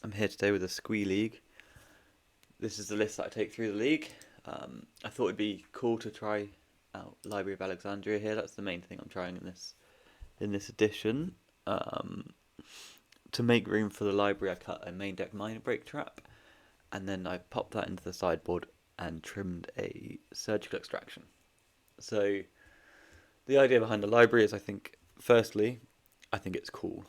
I'm here today with a Squee League. This is the list that I take through the league. I thought it'd be cool to try out Library of Alexandria here. That's the main thing I'm trying in this edition. To make room for the library, I cut a main deck Mind Break Trap, and then I popped that into the sideboard and trimmed a Surgical Extraction. So the idea behind the library is, firstly, I think it's cool.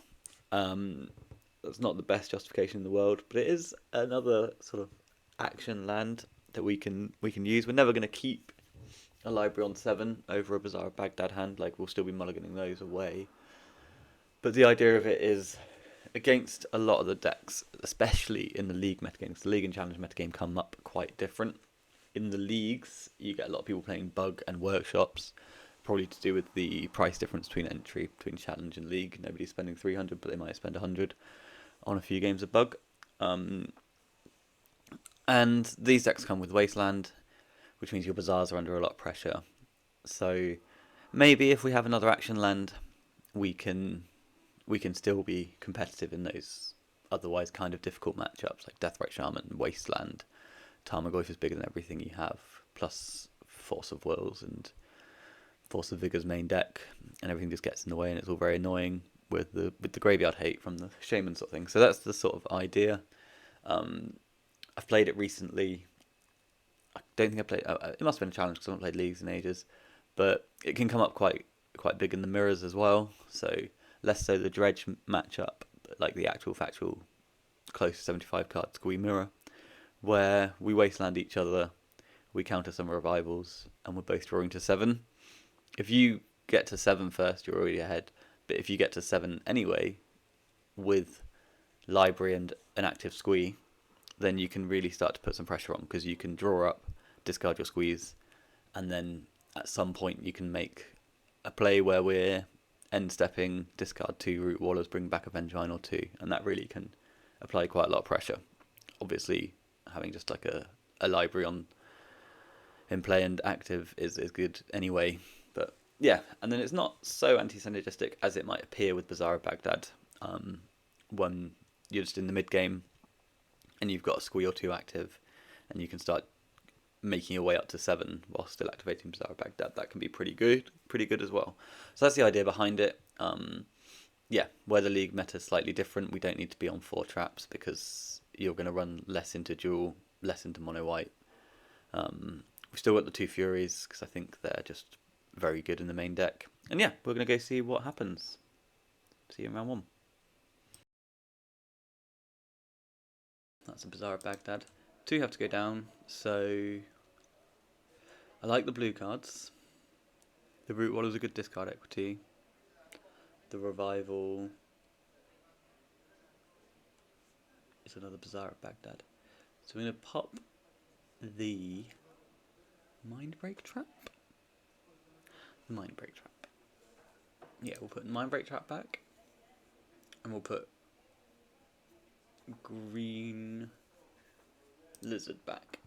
That's not the best justification in the world, but it is another sort of action land that we can use. We're never going to keep a library on 7 over a Bazaar of Baghdad hand. Like, we'll still be mulliganing those away. But the idea of it is, against a lot of the decks, especially in the league metagames, the league and challenge metagame come up quite different. In the leagues, you get a lot of people playing Bug and Workshops, probably to do with the price difference between entry, between challenge and league. Nobody's spending 300, but they might spend 100 on a few games of Bug. And these decks come with Wasteland, which means your Bazaars are under a lot of pressure. So maybe if we have another action land, we can still be competitive in those otherwise kind of difficult matchups like Deathrite Shaman, Wasteland. Tarmogoyf is bigger than everything you have, plus Force of Wills and Force of Vigor's main deck, and everything just gets in the way, and it's all very annoying with the graveyard hate from the Shaman sort of thing. So that's the sort of idea. I've played it recently. I don't think I played. It must have been a challenge because I haven't played leagues in ages, but it can come up quite big in the mirrors as well. So less so the dredge matchup, but like the actual factual close to 75 card Squee mirror, where we wasteland each other, we counter some revivals, and we're both drawing to 7. If you get to 7 first, you're already ahead. But if you get to 7 anyway, with library and an active Squee, then you can really start to put some pressure on, because you can draw up, discard your Squeeze, and then at some point you can make a play where we're end stepping, discard 2 Root Wallers, bring back a Vengevine or 2, and that really can apply quite a lot of pressure. Obviously, having just like a library on in play and active is good anyway. But yeah, and then it's not so anti-synergistic as it might appear with Bazaar of Baghdad. When you're just in the mid game and you've got a Squee or 2 active, and you can start making your way up to 7 while still activating Bazaar of Baghdad, that can be pretty good as well. So that's the idea behind it. Yeah, where the league meta is slightly different, we don't need to be on 4 traps because you're going to run less into dual, less into mono white. We've still got the 2 Furies because I think they're just very good in the main deck. And yeah, we're going to go see what happens. See you in round 1. That's a Bazaar of Baghdad. 2 have to go down, so I like the blue cards. The Root Wall is a good discard equity. The Revival is another Bazaar of Baghdad. So we're going to pop the Mind Break Trap. The Mind Break Trap. Yeah, we'll put Mind Break Trap back. And we'll put Green Lizard back.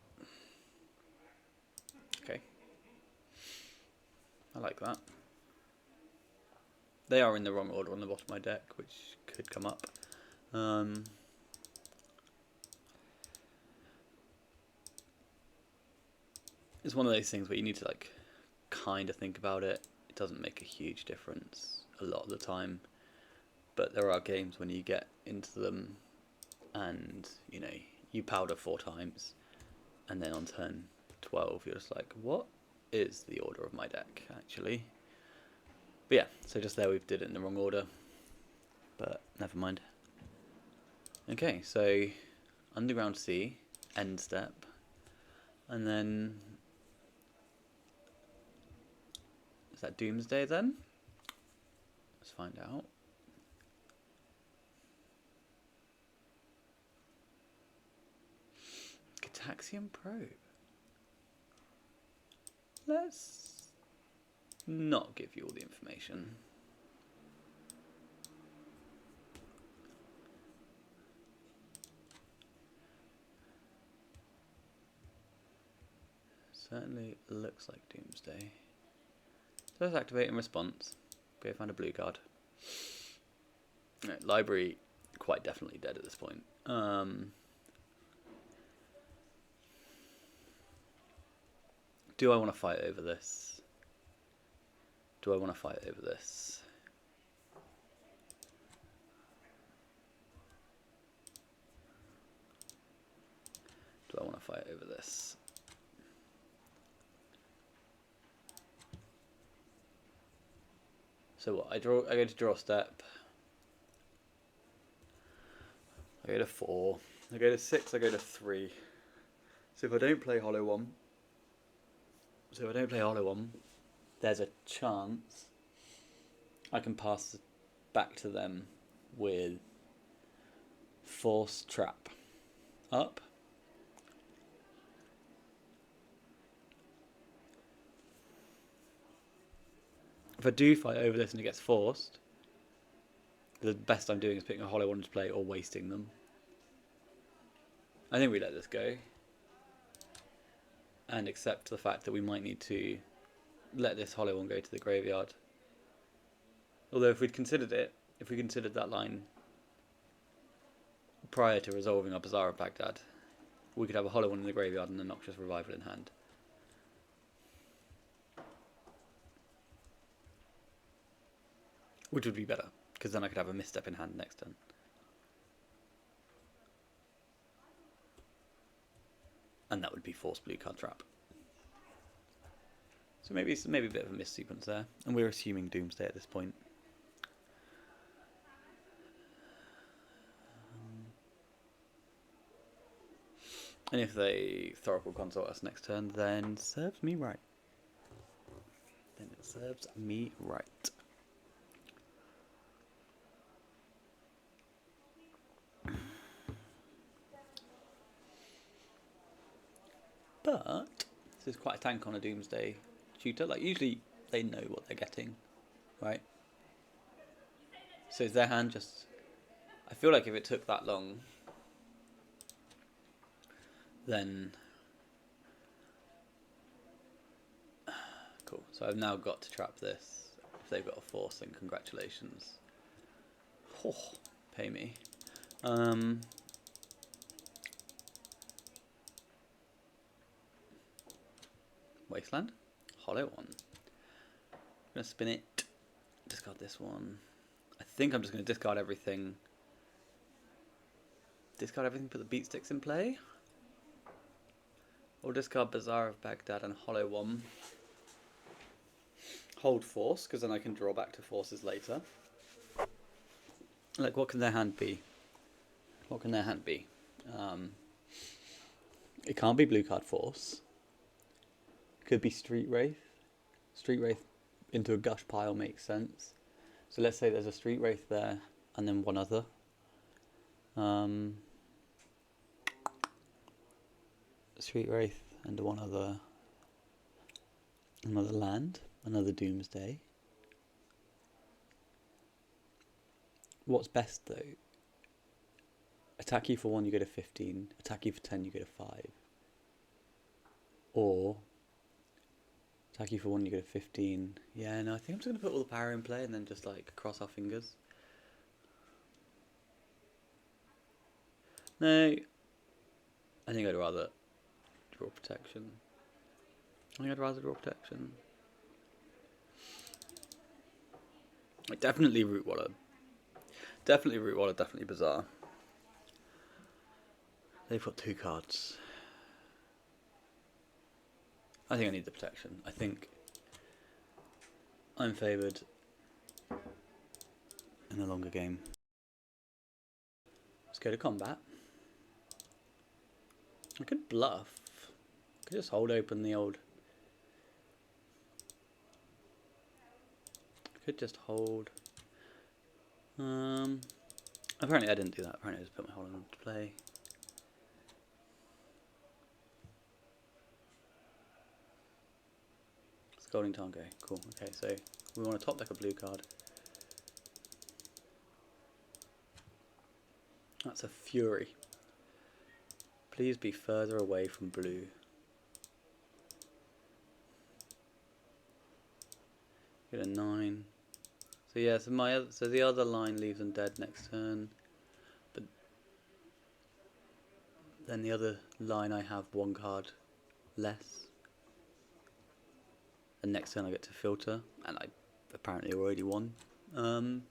Okay. I like that. They are in the wrong order on the bottom of my deck, which could come up. It's one of those things where you need to like kind of think about it. It doesn't make a huge difference a lot of the time, but there are games when you get into them and you powder 4 times, and then on turn 12 you're just like, what is the order of my deck actually? But yeah, so just there we did it in the wrong order, but never mind. Okay, so Underground Sea, end step, and then is that Doomsday then? Let's find out. Cataxian Probe. Let's not give you all the information. Certainly looks like Doomsday. So let's activate in response. Go find a blue card. Right, library quite definitely dead at this point. Do I want to fight over this? Do I want to fight over this? Do I want to fight over this? So what? I go to draw step. I go to 4. I go to 6. I go to 3. So if I don't play Hollow One, there's a chance I can pass back to them with Force Trap up. If I do fight over this and it gets forced, the best I'm doing is picking a Hollow One to play or wasting them. I think we let this go and accept the fact that we might need to let this Hollow One go to the graveyard. Although if we considered that line prior to resolving our Bazaar of Baghdad, we could have a Hollow One in the graveyard and a Noxious Revival in hand. Which would be better, because then I could have a misstep in hand next turn. And that would be Force Blue Card Trap. So maybe a bit of a missequence there. And we're assuming Doomsday at this point. And if they Thoracle Consult us next turn, then serves me right. Then it serves me right. But this is quite a tank on a Doomsday shooter. Like, usually they know what they're getting, right? So is their hand just... I feel like if it took that long, then... Cool. So I've now got to trap this. If they've got a force, then congratulations. Oh, pay me. Wasteland, Hollow One. I'm gonna spin it. Discard this one. I think I'm just gonna discard everything. Discard everything. Put the beat sticks in play. Or discard Bazaar of Baghdad and Hollow One. Hold Force, because then I can draw back to forces later. Like, what can their hand be? What can their hand be? It can't be blue card Force. Could be Street Wraith. Street Wraith into a gush pile makes sense. So let's say there's a Street Wraith there, and then one other. Street Wraith and one other. Another land. Another Doomsday. What's best though? Attack you for 1, you go to 15. Attack you for 10, you go to 5. Or attack you for 1, you go to 15. Yeah, no, I think I'm just going to put all the power in play and then just like cross our fingers. No, I think I'd rather draw protection. I definitely Root Waller. Definitely Root Waller, definitely Bazaar. They've got 2 cards. I think I need the protection. I think I'm favoured in the longer game. Let's go to combat. I could bluff. I could just hold open the old... I could just hold... Apparently I didn't do that. Apparently I just put my hold on to play. Scalding Tango. Cool. Okay, so we want to top deck a blue card. That's a Fury. Please be further away from blue. Get a 9. So yeah, so the other line leaves them dead next turn. But Then the other line I have one card less. And next turn I get to filter, and I apparently already won. So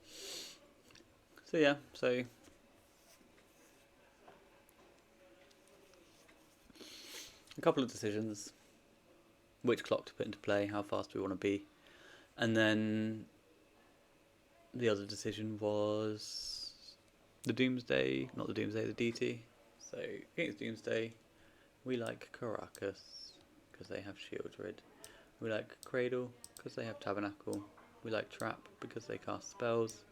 yeah, so a couple of decisions. Which clock to put into play, how fast we want to be. And then the other decision was the Doomsday, not the Doomsday, the DT. So against Doomsday, we like Caracas, because they have Shield Rid. We like Cradle, because they have Tabernacle. We like Trap, because they cast spells.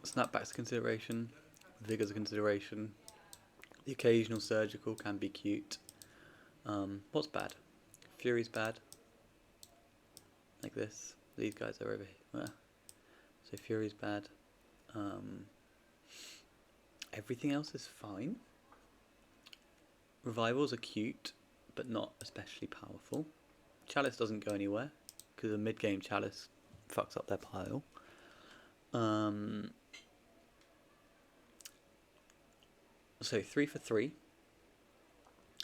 Snapback's a consideration. Vigor's a consideration. The occasional Surgical can be cute. What's bad? Fury's bad. Like this. These guys are over here. So Fury's bad. Everything else is fine. Revivals are cute, but not especially powerful. Chalice doesn't go anywhere, because a mid-game Chalice fucks up their pile. So 3 for 3.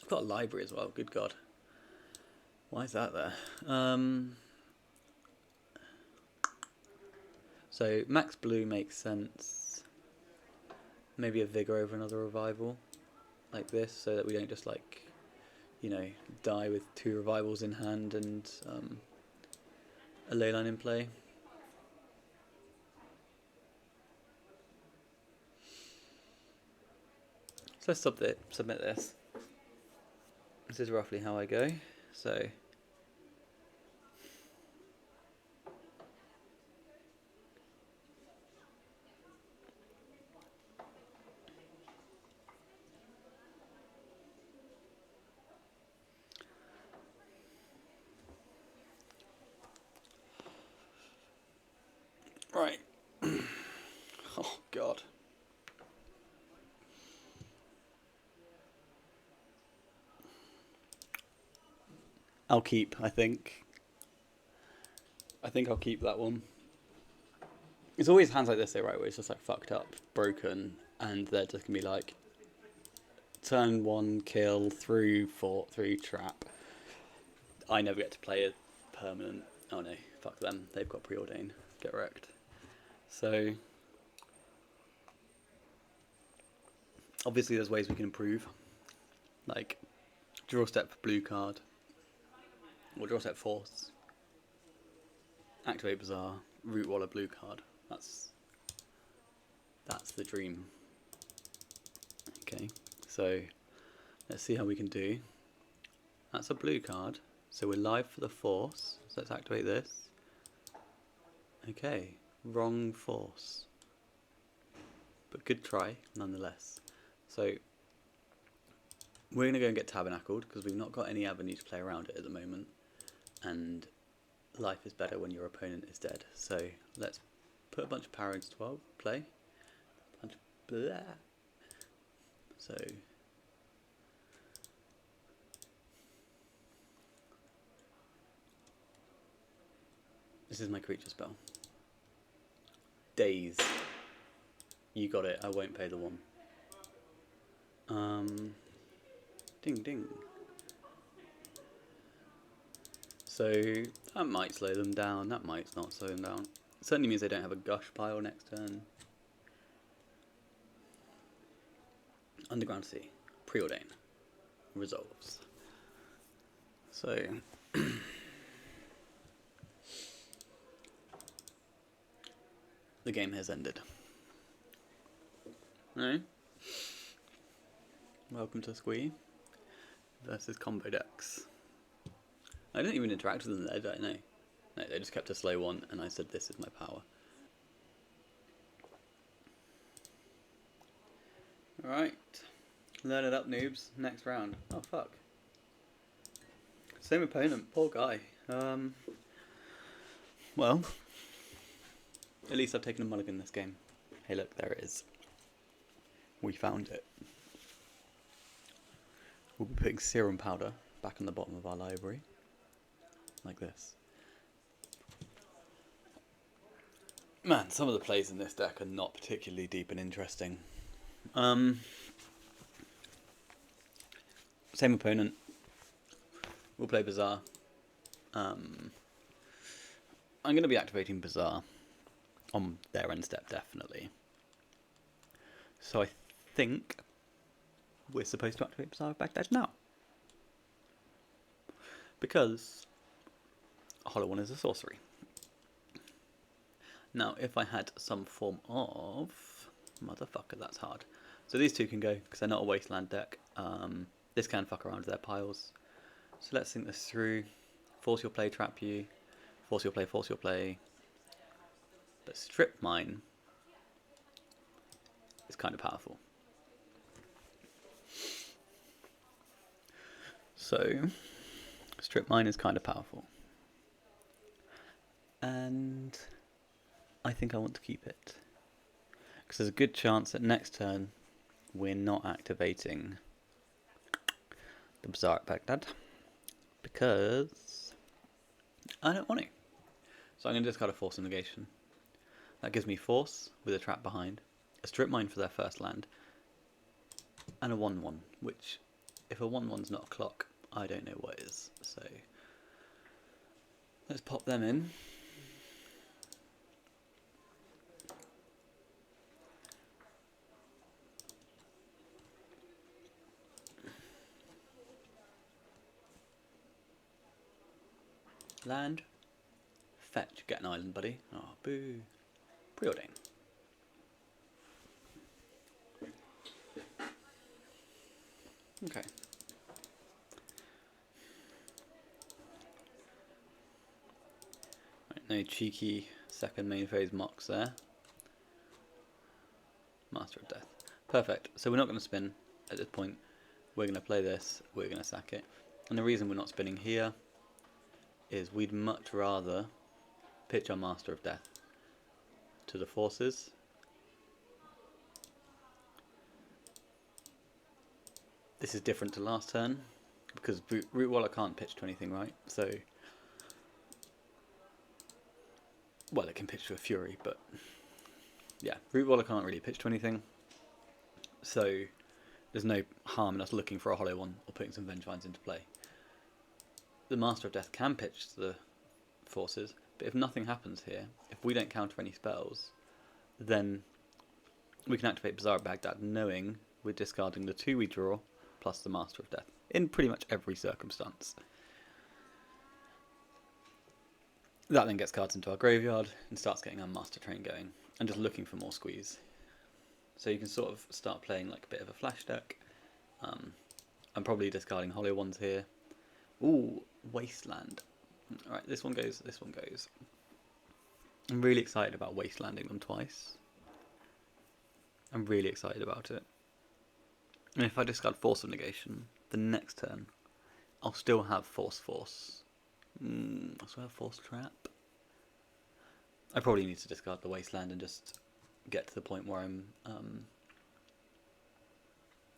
I've got a library as well, good god. Why is that there? So max blue makes sense. Maybe a Vigor over another Revival, like this, so that we don't just like, you know, die with 2 Revivals in hand and a Leyline in play. So let's submit this. This is roughly how I go. So right. Oh god. I'll keep, I think. I think I'll keep that one. It's always hands like this though, right, where it's just like fucked up, broken, and they're just gonna be like turn 1 kill through fort through trap. I never get to play a permanent. Oh no, fuck them. They've got preordain. Get wrecked. So obviously there's ways we can improve. Like draw step for blue card. Or draw step force. Activate Bazaar. Root Waller blue card. That's the dream. Okay, so let's see how we can do. That's a blue card. So we're live for the force. So let's activate this. Okay, wrong force. But good try, nonetheless. So we're going to go and get Tabernacled, because we've not got any avenue to play around it at the moment. And life is better when your opponent is dead. So let's put a bunch of power into 12, play. Bunch of blah. So this is my creature spell. Daze. You got it, I won't pay the 1. Ding ding. So that might slow them down, that might not slow them down. It certainly means they don't have a gush pile next turn. Underground Sea. Preordain. Resolves. So the game has ended. Alright. Welcome to Squee versus combo decks. I didn't even interact with them there, did I? No, they just kept a slow 1 and I said this is my power. Alright. Learn it up, noobs. Next round. Oh fuck. Same opponent, poor guy. Well, at least I've taken a mulligan this game. Hey look, there it is. We found it. We'll be putting serum powder back on the bottom of our library. Like this. Man, some of the plays in this deck are not particularly deep and interesting. same opponent. We'll play Bazaar. I'm going to be activating Bazaar on their end step, definitely. So I think we're supposed to activate Bazaar of Baghdad now. Because Hollow One is a sorcery. Now, if I had some form of... Motherfucker, that's hard. So these two can go, because they're not a Wasteland deck. This can fuck around with their piles. So let's think this through. Force your play, trap you. Force your play, force your play. But Strip Mine is kind of powerful. So, Strip Mine is kind of powerful. And I think I want to keep it. Because there's a good chance that next turn we're not activating the Bazaar at Baghdad. Because I don't want to. So I'm going to discard a Force of Negation. That gives me Force with a trap behind, a Strip Mine for their first land, and a 1-1, which, if a 1-1's not a clock, I don't know what is. So let's pop them in. Land. Fetch. Get an island, buddy. Oh, boo. Preordain. Okay. Right, no cheeky second main phase mocks there. Master of Death. Perfect. So we're not going to spin at this point. We're going to play this. We're going to sack it. And the reason we're not spinning here is we'd much rather pitch our Master of Death to the forces. This is different to last turn because Root Waller can't pitch to anything, right? So, well, it can pitch to a Fury, but yeah, Root Waller can't really pitch to anything. So there's no harm in us looking for a Hollow One or putting some Vengevines into play. The Master of Death can pitch to the forces, but if nothing happens here, if we don't counter any spells, then we can activate Bazaar at Baghdad knowing we're discarding the 2 we draw plus the Master of Death in pretty much every circumstance. That then gets cards into our graveyard and starts getting our Master Train going and just looking for more squeeze. So you can sort of start playing like a bit of a flash deck. I'm probably discarding Hollow Ones here. Ooh, Wasteland. Alright, this one goes, this one goes. I'm really excited about Wastelanding them twice. I'm really excited about it. And if I discard Force of Negation, the next turn, I'll still have Force. I'll still have Force Trap. I probably need to discard the Wasteland and just get to the point where I'm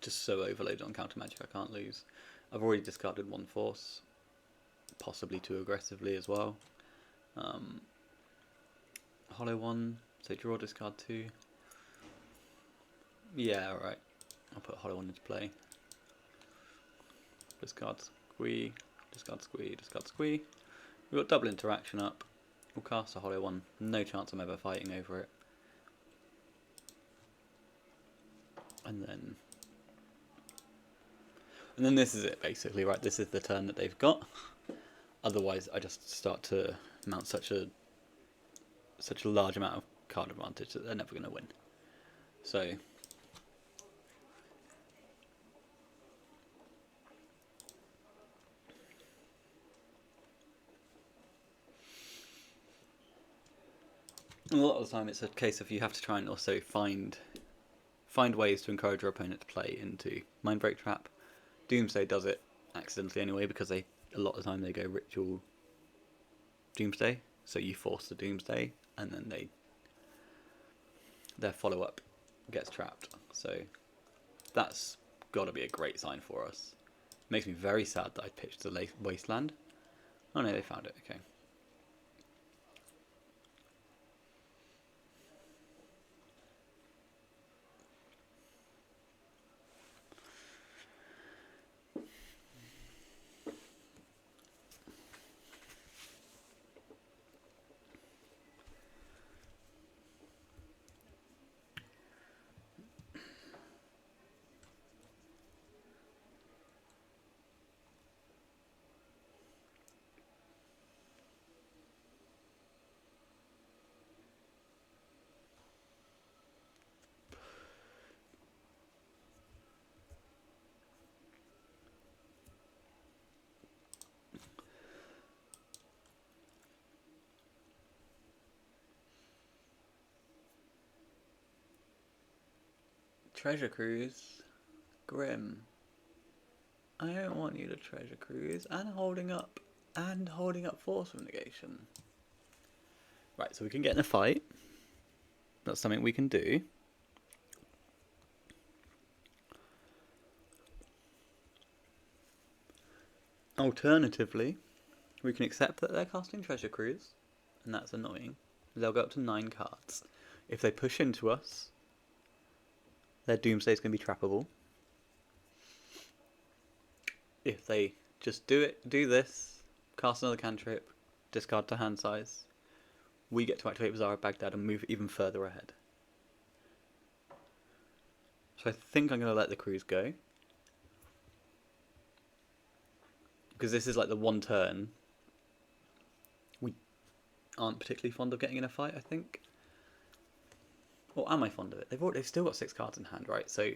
just so overloaded on counter magic I can't lose. I've already discarded 1 Force, possibly too aggressively as well. Hollow One, so draw, discard 2. Yeah, alright. I'll put Hollow One into play. Discard Squee, discard Squee, discard Squee. We've got double interaction up. We'll cast a Hollow One. No chance I'm ever fighting over it. And then this is it basically, right? This is the turn that they've got. Otherwise, I just start to mount such a large amount of card advantage that they're never going to win. So a lot of the time, it's a case of you have to try and also find ways to encourage your opponent to play into Mindbreak Trap. Doomsday does it accidentally anyway because a lot of the time they go Ritual Doomsday, so you force the Doomsday and then their follow up gets trapped. So that's got to be a great sign for us. Makes me very sad that I pitched the Wasteland. Oh no, they found it. Okay. Treasure Cruise. Grim. I don't want you to Treasure Cruise and holding up force from negation. Right, so we can get in a fight. That's something we can do. Alternatively, we can accept that they're casting Treasure Cruise, and that's annoying. They'll go up to 9 cards. If they push into us, their Doomsday is going to be trappable. If they just do this, cast another cantrip, discard to hand size, we get to activate Bazaar of Baghdad and move even further ahead. So I think I'm going to let the cruise go. Because this is like the one turn we aren't particularly fond of getting in a fight, I think. Or am I fond of it? They've still got 6 cards in hand, right? So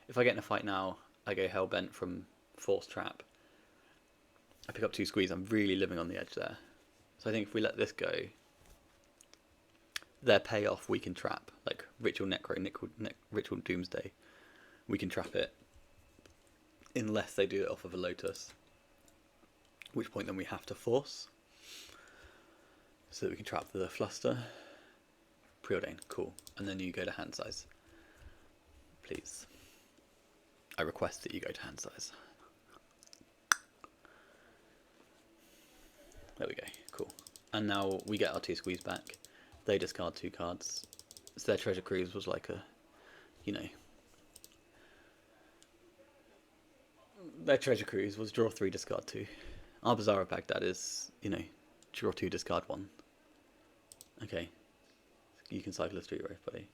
if I get in a fight now, I go Hellbent from Force Trap. I pick up 2 Squees, I'm really living on the edge there. So I think if we let this go, their payoff we can trap. Like Ritual Necro, Ritual Doomsday. We can trap it. Unless they do it off of a Lotus. At which point then we have to force. So that we can trap the Fluster. Preordain, cool. And then you go to hand size. Please. I request that you go to hand size. There we go, cool. And now we get our 2 Squeeze back. They discard 2 cards. So their Treasure Cruise was like a, you know. Their Treasure Cruise was draw 3, discard 2. Our Bazaar of Baghdad is, you know, draw 2, discard 1. Okay. You can cycle a Street Wraith, buddy.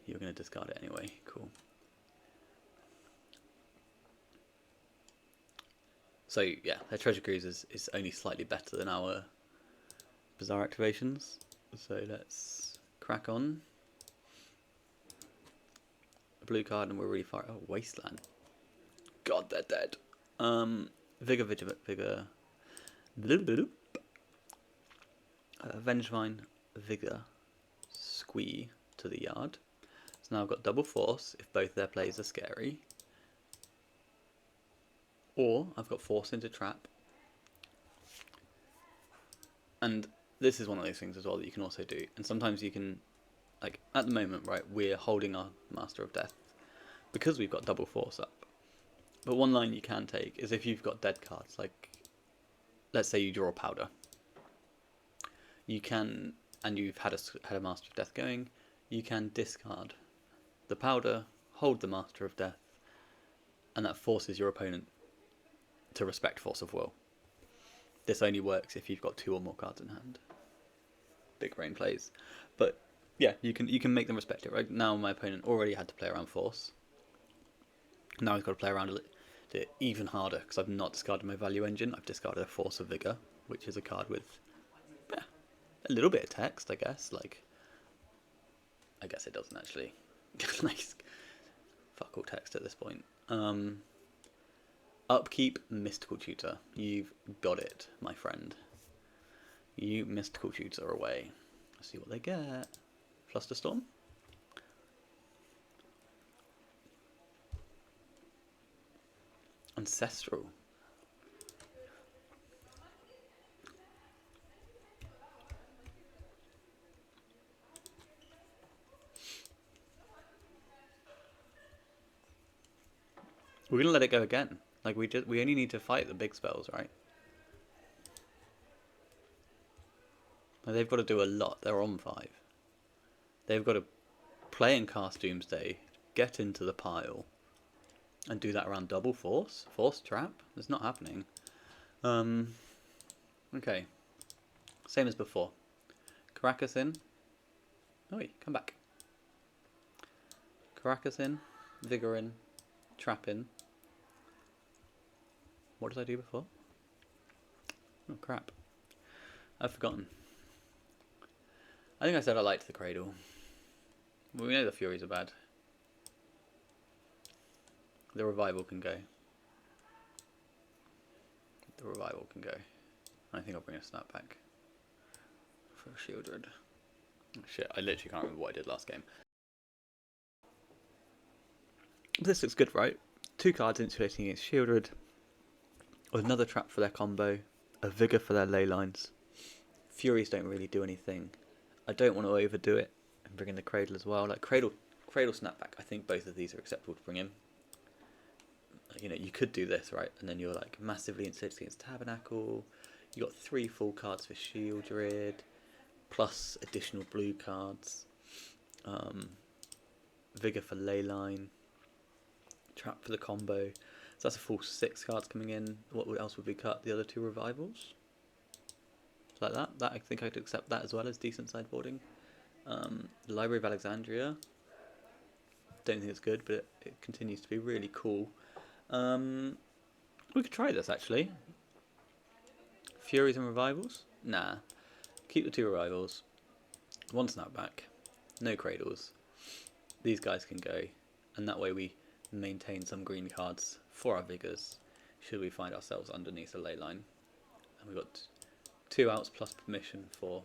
You're going to discard it anyway. Cool. So, yeah, their Treasure Cruise is only slightly better than our Bazaar activations. So let's crack on. A blue card and we're really far... Oh, Wasteland. God, they're dead. Vigor. Vengevine, Vigor, Squee to the yard. So now I've got double force if both their plays are scary. Or I've got force into trap. And this is one of those things as well that you can also do. And sometimes you can, like at the moment, right, we're holding our Master of Death because we've got double force up. But one line you can take is if you've got dead cards, like let's say you draw powder. You can, and you've had a Master of Death going, you can discard the powder, hold the Master of Death, and that forces your opponent to respect Force of Will. This only works if you've got 2 or more cards in hand. Big brain plays. But yeah, you can make them respect it, right? Now my opponent already had to play around Force. Now he's got to play around it even harder because I've not discarded my value engine. I've discarded a Force of Vigor, which is a card with a little bit of text, I guess. Like, I guess it doesn't actually. Nice. Fuck all text at this point. Upkeep, Mystical Tutor. You've got it, my friend. You Mystical Tutor away. Let's see what they get. Flusterstorm. Ancestral. We're gonna let it go again. Like we only need to fight the big spells, right? They've got to do a lot. They're on 5. They've got to play and cast Doomsday, get into the pile, and do that around double force. Force trap. It's not happening. Okay. Same as before. Caracas in. Oh, come back. Caracas in. Vigor in. Trap in. What did I do before? Oh crap. I've forgotten. I think I said I liked the Cradle. Well, we know the Furies are bad. The Revival can go. The Revival can go. I think I'll bring a Snapback for Shieldred. Oh, shit, I literally can't remember what I did last game. This looks good, right? 2 cards insulating against Shieldred, another trap for their combo, a Vigor for their ley lines. Furies don't really do anything. I don't want to overdo it and bring in the Cradle as well. Like Cradle Snapback, I think both of these are acceptable to bring in. You know, you could do this, right? And then you're like massively insulated against Tabernacle. You got 3 full cards for Shieldred, plus additional blue cards. Vigor for Leyline, Trap for the combo. So that's a full 6 cards coming in. What else would we cut? The other 2 revivals? Like that. I think I could accept that as well as decent sideboarding. The Library of Alexandria. Don't think it's good, but it continues to be really cool. We could try this actually. Furies and Revivals? Nah. Keep the 2 Revivals. 1 Snapback. No Cradles. These guys can go. And that way we maintain some green cards for our Vigors should we find ourselves underneath a ley line. And we've got 2 outs plus permission for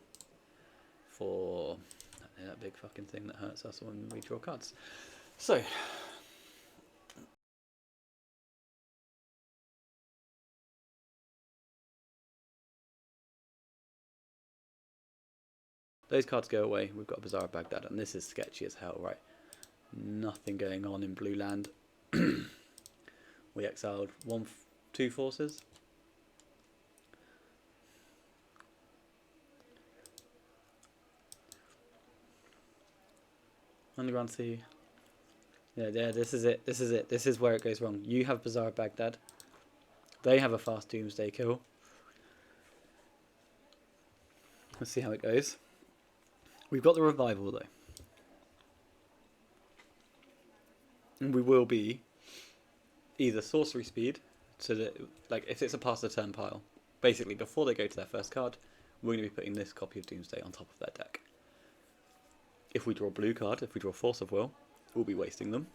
that big fucking thing that hurts us when we draw cards. So those cards go away. We've got Bazaar of Baghdad, and this is sketchy as hell, right? Nothing going on in blue land. We exiled 2 forces. Underground Sea. Yeah, this is it. This is where it goes wrong. You have Bazaar of Baghdad. They have a fast Doomsday kill. Let's see how it goes. We've got the Revival though. And we will be either sorcery speed, so that, like, if it's a pass the turn pile, basically before they go to their first card, we're going to be putting this copy of Doomsday on top of their deck. If we draw a blue card, if we draw Force of Will, we'll be wasting them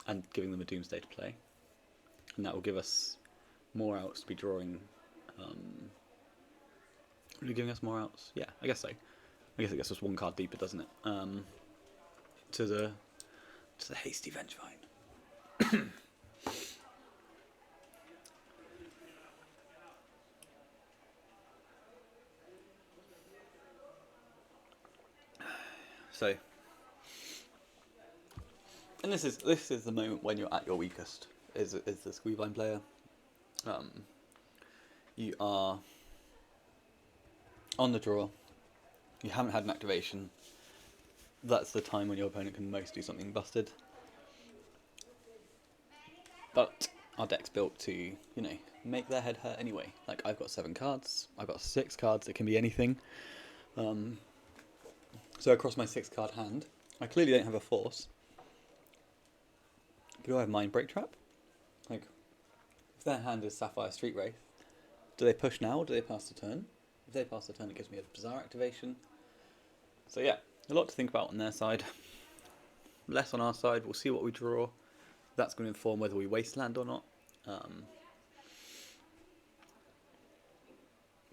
and giving them a Doomsday to play. And that will give us more outs to be drawing. Are you giving us more outs? Yeah, I guess so. I guess it gets us 1 card deeper, doesn't it? To the Hasty Vengevine. So, and this is the moment when you're at your weakest. Is the SqueeVine player. You are on the draw. You haven't had an activation. That's the time when your opponent can most do something busted. But our deck's built to, you know, make their head hurt anyway. Like, I've got 7 cards. I've got 6 cards. It can be anything. So across my 6 card hand, I clearly don't have a Force. Do I have Mind Break Trap? Like, if their hand is Sapphire Street Wraith, do they push now or do they pass the turn? If they pass the turn, it gives me a Bazaar activation. So yeah, a lot to think about on their side. Less on our side. We'll see what we draw. That's going to inform whether we wasteland or not.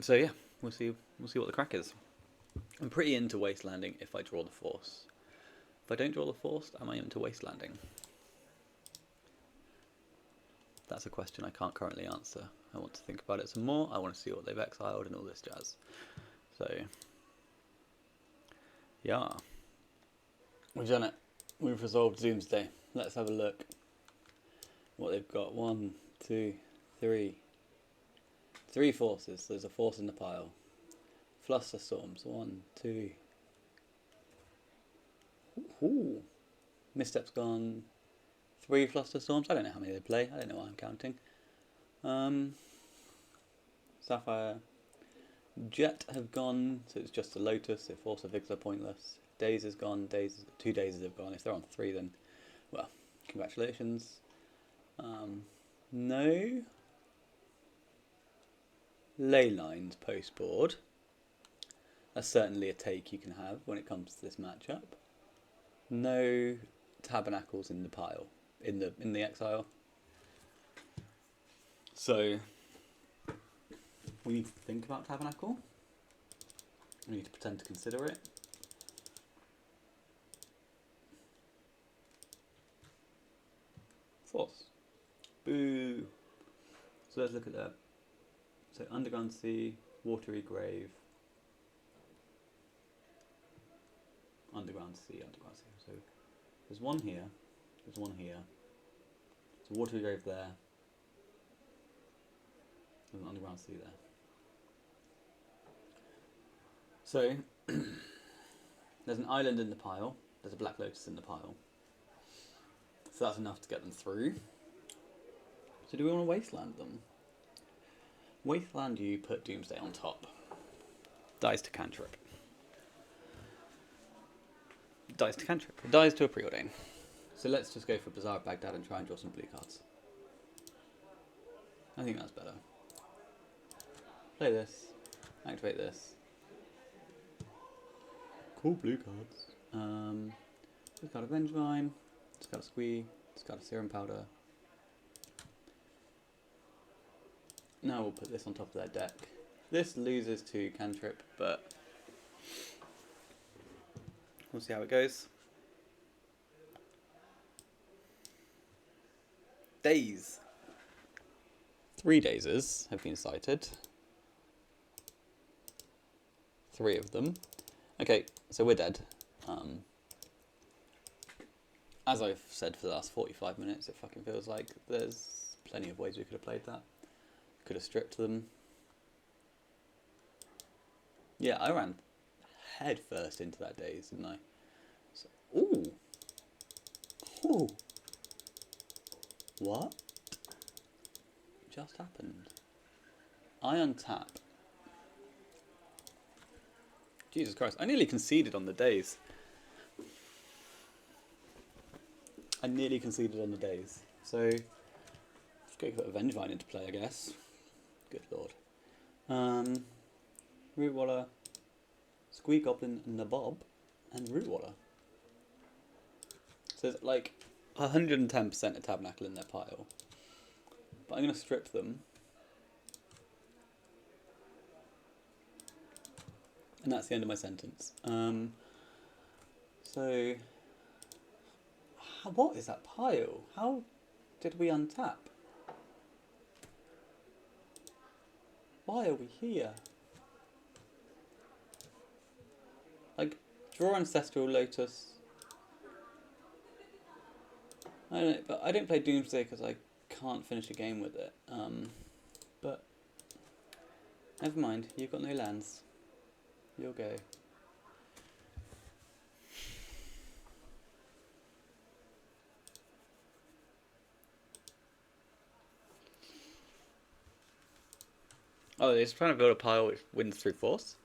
So yeah, we'll see what the crack is. I'm pretty into wastelanding if I draw the Force. If I don't draw the Force, am I into wastelanding? That's a question I can't currently answer. I want to think about it some more. I want to see what they've exiled and all this jazz. So, yeah. We've done it. We've resolved Doomsday. Let's have a look what they've got. 1, 2, 3. 3 forces. There's a Force in the pile. Fluster Storms. 1, 2. Ooh. Misstep's gone. 3 Fluster Storms. I don't know how many they play. I don't know why I'm counting. Sapphire. Jet have gone, so it's just a Lotus. If Force of Vigor are pointless. Days is gone. 2 days have gone. If they're on 3, then, well, congratulations. No. Ley lines post board. That's certainly a take you can have when it comes to this matchup. No tabernacles in the pile, in the exile. So we need to think about tabernacle. We need to pretend to consider it. Force. Boo. So let's look at that. So Underground Sea, Watery Grave, Underground Sea, Underground Sea. So there's one here, there's one here. There's a Watery Grave there. There's an Underground Sea there. So there's an island in the pile. There's a Black Lotus in the pile. So that's enough to get them through. So do we want to wasteland them? Wasteland you, put Doomsday on top. Dies to cantrip. Dies to cantrip. Dies to a preordain. So let's just go for Bazaar of Baghdad and try and draw some blue cards. I think that's better. Play this. Activate this. Cool blue cards. Discard a Vengevine. Discard a Squee. Discard a Serum Powder. Now we'll put this on top of their deck. This loses to cantrip, but we'll see how it goes. Days. 3 dazes have been sighted. 3 of them. Okay, so we're dead. As I've said for the last 45 minutes, it fucking feels like there's plenty of ways we could have played that. Could have stripped them. Yeah, I ran head first into that daze, didn't I? So, ooh. Ooh. What just happened? I untap. Jesus Christ, I nearly conceded on the daze. I nearly conceded on the daze. So, let's go put a Vengevine into play, I guess. Good lord. Root Waller, Squee Goblin, Nabob, and Root Waller. So there's like 110% of Tabernacle in their pile. But I'm going to strip them. And that's the end of my sentence. So, what is that pile? How did we untap? Why are we here? Like, draw Ancestral Lotus. I don't know, but I don't play Doomsday because I can't finish a game with it. But never mind, you've got no lands. You'll go. Oh, they're just trying to build a pile which wins through force?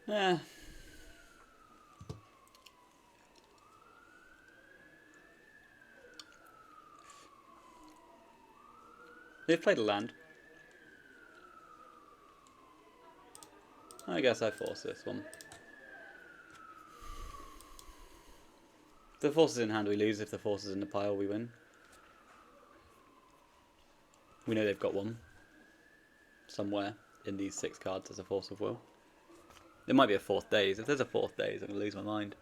Yeah. They've played a land. I guess I force this one. If the force is in hand, we lose. If the force is in the pile, we win. We know they've got one. Somewhere in these 6 cards as a force of will. There might be a 4th daze. If there's a 4th daze, I'm going to lose my mind.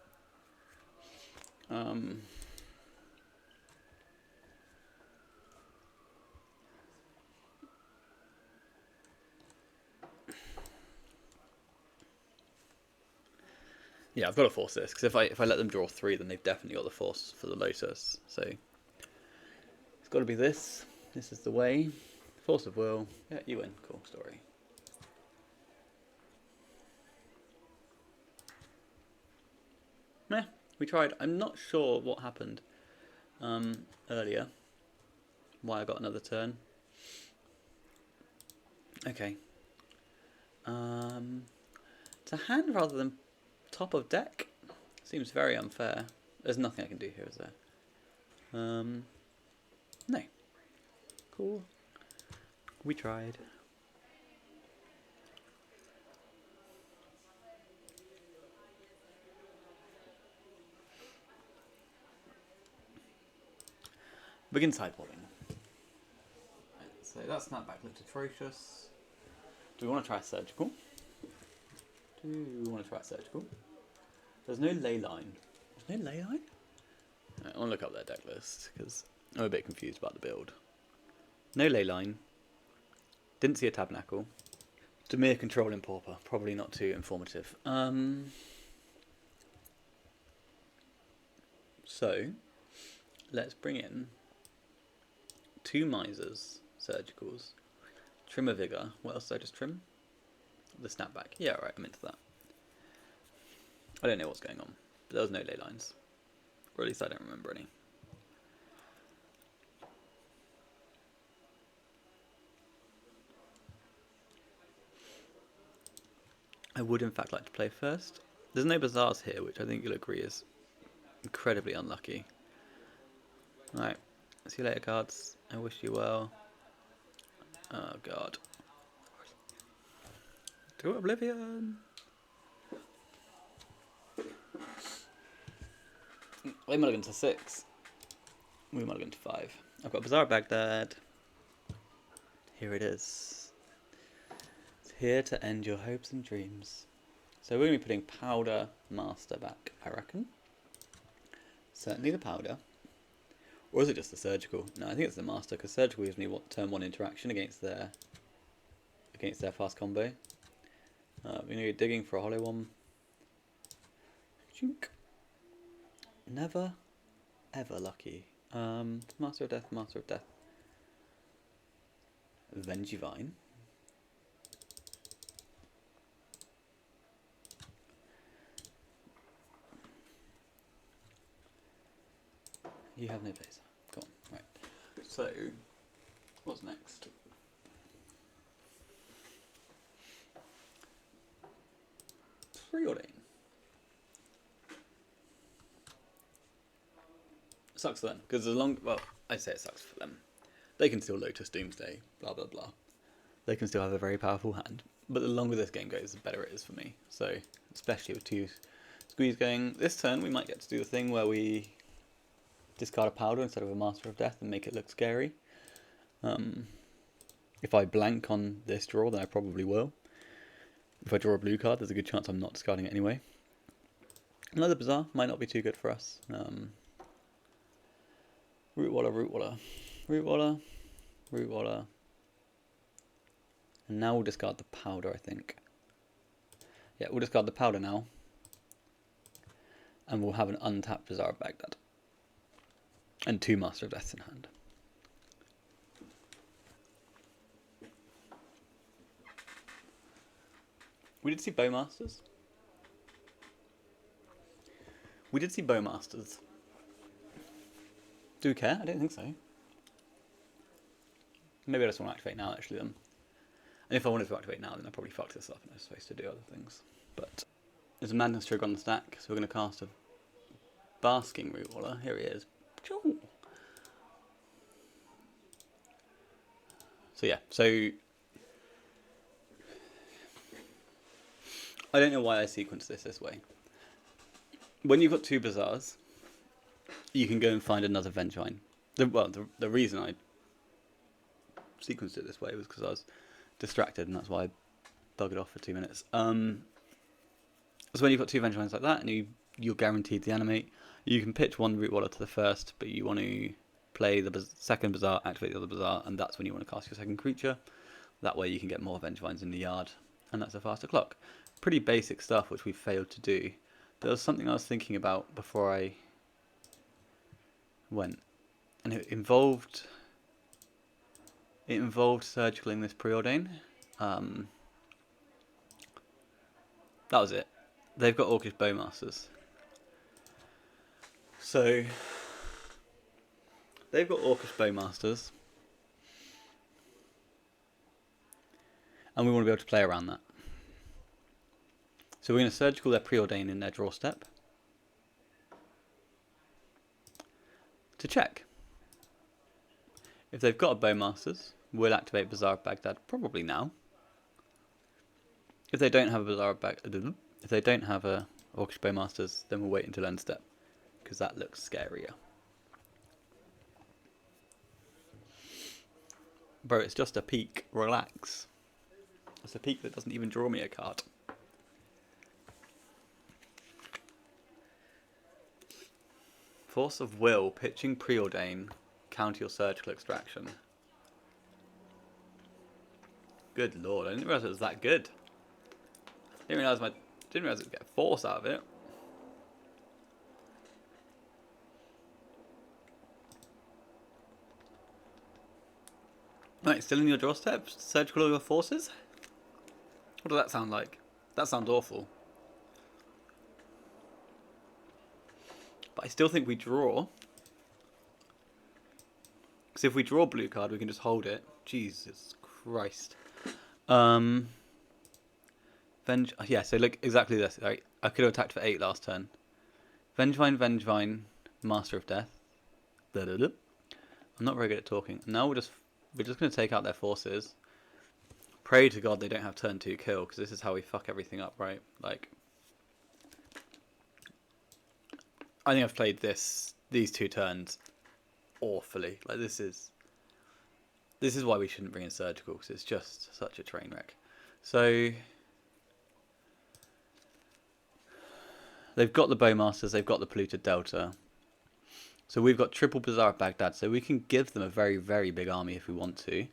Yeah, I've got to force this, because if I let them draw 3, then they've definitely got the force for the Lotus. So it's got to be this. This is the way. Force of will. Yeah, you win. Cool story. Meh, we tried. I'm not sure what happened earlier. Why I got another turn. Okay. To hand rather than top of deck seems very unfair. There's nothing I can do here, is there? No. Cool. We tried. Begin sideboarding. So that snapback looked atrocious. Do we want to try surgical? Do want to try surgical? There's no ley line. There's no ley line? Right, I want to look up their deck list because I'm a bit confused about the build. No ley line. Didn't see a tabernacle. Demir controlling pauper. Probably not too informative. So let's bring in 2 misers, surgicals, trim a vigor. What else did I just trim? The snapback. Yeah, right, I'm into that. I don't know what's going on, but there was no ley lines. Or at least I don't remember any. I would in fact like to play first. There's no bazaars here, which I think you'll agree is incredibly unlucky. Alright, see you later cards. I wish you well. Oh god. To oblivion! We mulligan to 6. We mulligan to 5. I've got Bazaar Baghdad. Here it is. It's here to end your hopes and dreams. So we're going to be putting Powder Master back, I reckon. Certainly the Powder. Or is it just the Surgical? No, I think it's the Master, because Surgical gives me turn 1 interaction against their fast combo. We're going to be digging for a Hollow One. Chink. Never, ever lucky. Master of Death, Master of Death. SqueeVine. You have no place. Go on. Right. So, what's next? Preordain. Sucks for them, because well, I say it sucks for them. They can still Lotus Doomsday, blah blah blah. They can still have a very powerful hand, but the longer this game goes, the better it is for me. So, especially with 2 Squees going, this turn we might get to do the thing where we discard a Powder instead of a Master of Death and make it look scary. If I blank on this draw, then I probably will. If I draw a blue card, there's a good chance I'm not discarding it anyway. Another Bazaar might not be too good for us. Root Waller, Root Waller, Root Waller, Root Waller. And now we'll discard the Powder, I think. Yeah, we'll discard the Powder now. And we'll have an untapped Bazaar of Baghdad. And 2 Master of Deaths in hand. We did see Bowmasters. We did see Bowmasters. Do we care? I don't think so. Maybe I just want to activate now, actually, then. And if I wanted to activate now, then I probably fucked this up and I was supposed to do other things. But there's a Madness trigger on the stack, so we're going to cast a Basking Root Waller. Here he is. So yeah, so I don't know why I sequenced this way. When you've got 2 Bazaars, you can go and find another Vengevine. The reason I sequenced it this way was because I was distracted, and that's why I buggered off for 2 minutes. So when you've got 2 Vengevines like that, and you're guaranteed to animate, you can pitch 1 Root Waller to the first, but you want to play the second Bazaar, activate the other Bazaar, and that's when you want to cast your second creature. That way you can get more Vengevines in the yard, and that's a faster clock. Pretty basic stuff, which we failed to do. There was something I was thinking about before I went, and it involved surgicaling this Preordain. That was it. They've got Orcish Bowmasters. So they've got Orcish Bowmasters, and we want to be able to play around that. So we're going to surgical their Preordain in their draw step to check. If they've got a Bowmasters, we'll activate Bazaar of Baghdad probably now. If they don't have a Bazaar of Baghdad, if they don't have a Orcish Bowmasters, then we'll wait until end step, because that looks scarier. Bro, it's just a peak. Relax. It's a peak that doesn't even draw me a card. Force of Will, pitching Preordain, counter your surgical extraction. Good lord, I didn't realise it was that good. Didn't realise it would get force out of it. Right, still in your doorstep? Surgical all your forces? What does that sound like? That sounds awful. But I still think we draw. Because if we draw a blue card, we can just hold it. Jesus Christ. Yeah, so look, exactly this. Right? I could have attacked for 8 last turn. Vengevine, Master of Death. I'm not very good at talking. Now we're just going to take out their forces. Pray to God they don't have turn 2 kill, because this is how we fuck everything up, right? Like, I think I've played these 2 turns awfully. Like, this is why we shouldn't bring in surgical, because it's just such a train wreck. So they've got the Bowmasters, they've got the Polluted Delta. So we've got triple Bazaar of Baghdad, so we can give them a very, very big army if we want to.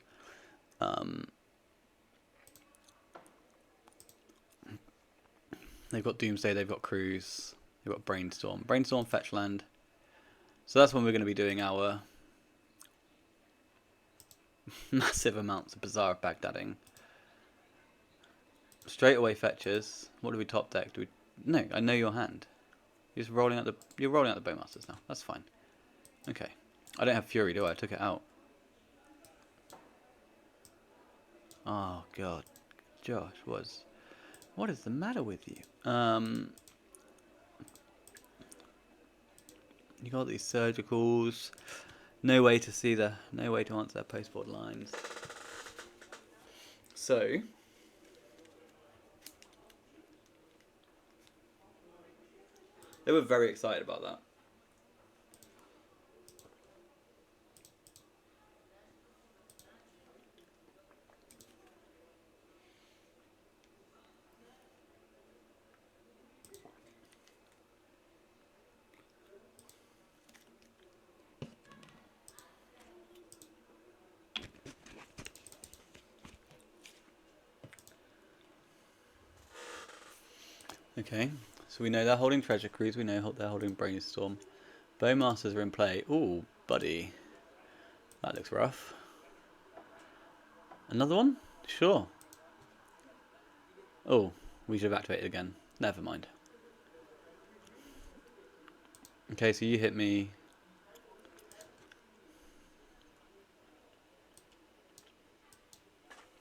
They've got Doomsday, they've got Cruise, they've got Brainstorm. Brainstorm, fetch land. So that's when we're going to be doing our massive amounts of Bazaar of Baghdading. Straight away fetches. What do we top deck? No, I know your hand. You're rolling out the Bowmasters now. That's fine. Okay. I don't have Fury, do I? I took it out. Oh god. Josh, what is the matter with you? You got these surgicals. No way to answer their post-board lines. So they were very excited about that. Okay, so we know they're holding Treasure Cruise, we know they're holding Brainstorm. Bowmasters are in play. Ooh, buddy. That looks rough. Another one? Sure. Oh, we should have activated again. Never mind. Okay, so you hit me.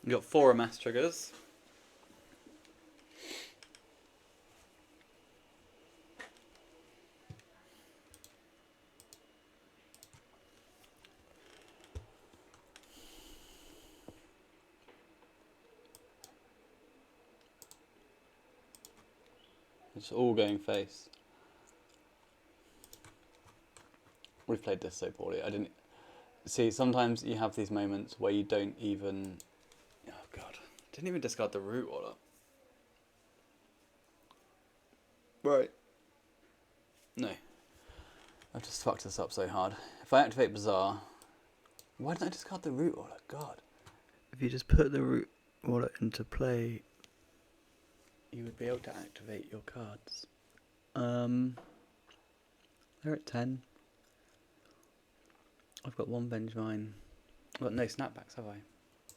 You got 4 mass triggers. It's all going face. We've played this so poorly. I didn't see. Sometimes you have these moments where you don't even. Oh god! Didn't even discard the root order. Right. No. I've just fucked this up so hard. If I activate Bazaar, why didn't I discard the root order? God. If you just put the root order into play, you would be able to activate your cards. They're at 10. I've got 1 Vengevine. I've got no snapbacks, have I?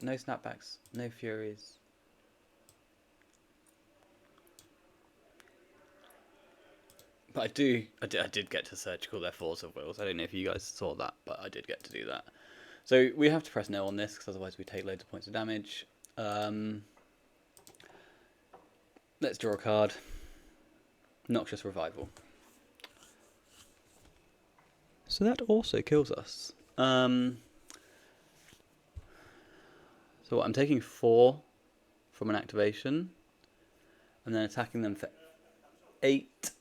No snapbacks, no Furies. But I did get to surgical their Force of Wills. I don't know if you guys saw that, but I did get to do that. So we have to press no on this, because otherwise we take loads of points of damage. Let's draw a card. Noxious Revival. So that also kills us. So what, I'm taking 4 from an activation, and then attacking them for 8.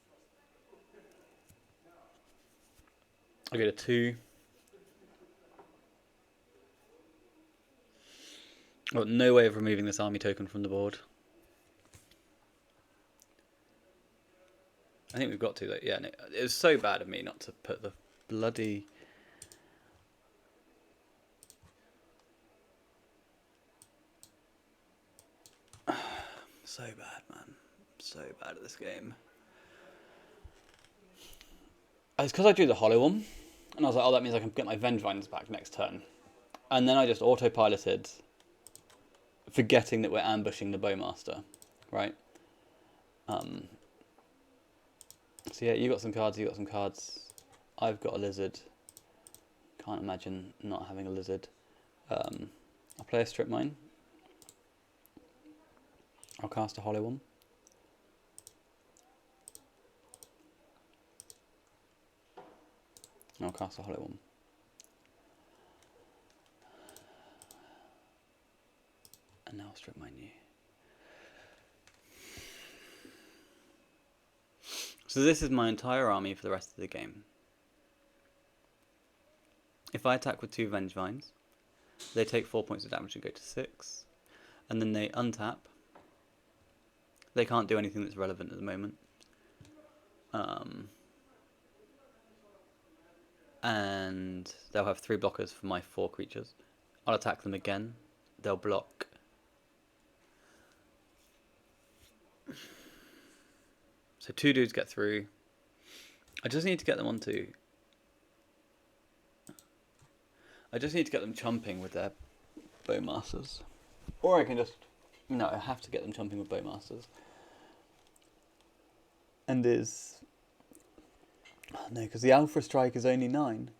I get a 2. I've got no way of removing this army token from the board. I think we've got to, though. Yeah, no, it was so bad of me not to put the bloody... So bad, man. So bad at this game. It's because I drew the hollow one, and I was like, oh, that means I can get my Vengevines back next turn. And then I just autopiloted, forgetting that we're ambushing the Bowmaster, right? So yeah, you got some cards, you got some cards. I've got a lizard. Can't imagine not having a lizard. I'll play a strip mine. I'll cast a hollow one. I'll cast a hollow one. And now I'll strip mine you. So this is my entire army for the rest of the game. If I attack with 2 Vengevines, they take 4 points of damage and go to 6. And then they untap. They can't do anything that's relevant at the moment. And they'll have 3 blockers for my 4 creatures. I'll attack them again. They'll block. So 2 dudes get through. I just need to get them onto... I just need to get them chomping with their Bowmasters. Or I can just... No, I have to get them chomping with Bowmasters. And is... Oh, no, because the Alpha Strike is only 9.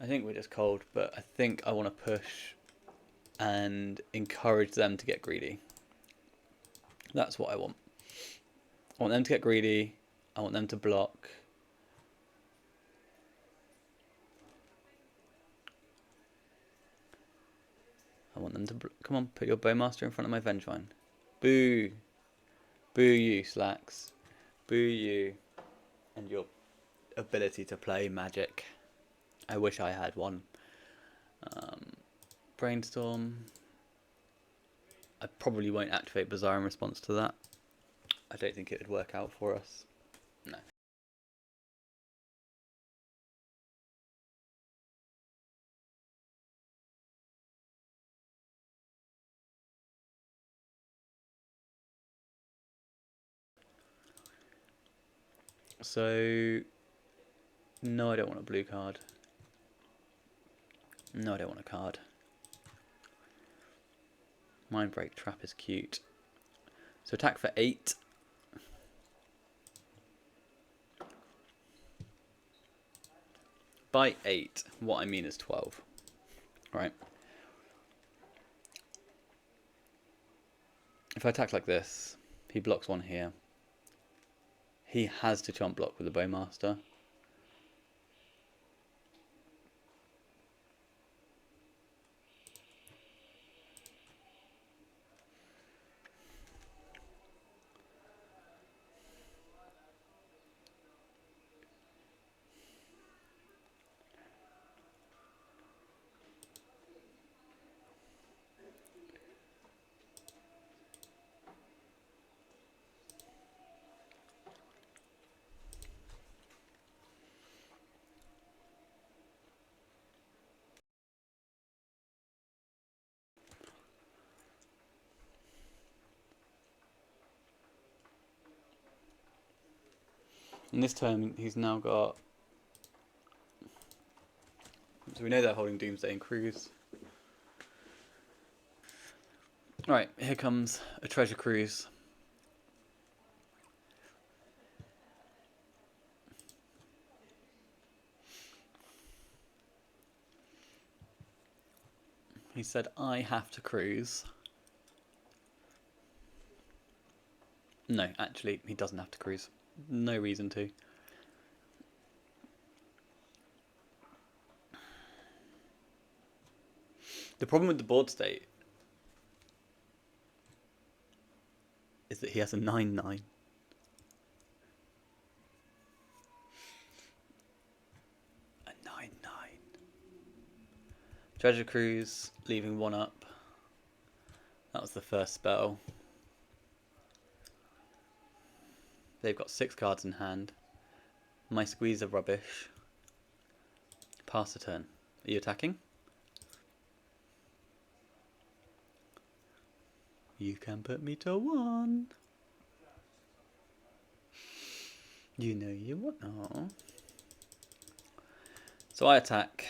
I think we're just cold, but I think I want to push and encourage them to get greedy. That's what I want. I want them to get greedy. I want them to block. I want them to... Come on, put your Bowmaster in front of my Vengevine. Boo. Boo you, Slacks. Boo you. And your ability to play Magic. I wish I had one. Brainstorm. I probably won't activate Bazaar in response to that. I don't think it would work out for us. No. So, no, I don't want a blue card. No, I don't want a card. Mindbreak Trap is cute. So attack for 8. By 8, what I mean is 12. Right? If I attack like this, he blocks 1 here. He has to chomp block with the Bowmaster. And this turn, he's now got... So we know they're holding Doomsday and Cruise. Right, here comes a Treasure Cruise. He said, I have to cruise. No, actually, he doesn't have to cruise. No reason to. The problem with the board state is that he has a 9/9. A 9/9. Treasure Cruise, leaving 1 up. was the first spell. They've got 6 cards in hand. My Squees are rubbish. Pass the turn. Are you attacking? You can put me to 1. You know you want. Oh. So I attack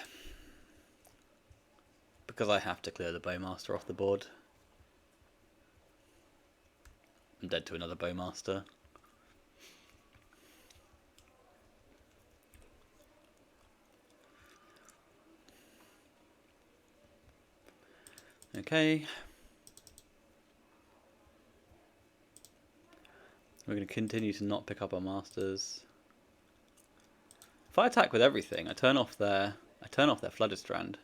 because I have to clear the Bowmaster off the board. I'm dead to another Bowmaster. Okay. We're going to continue to not pick up our masters. If I attack with everything, I turn off their Flooded Strand.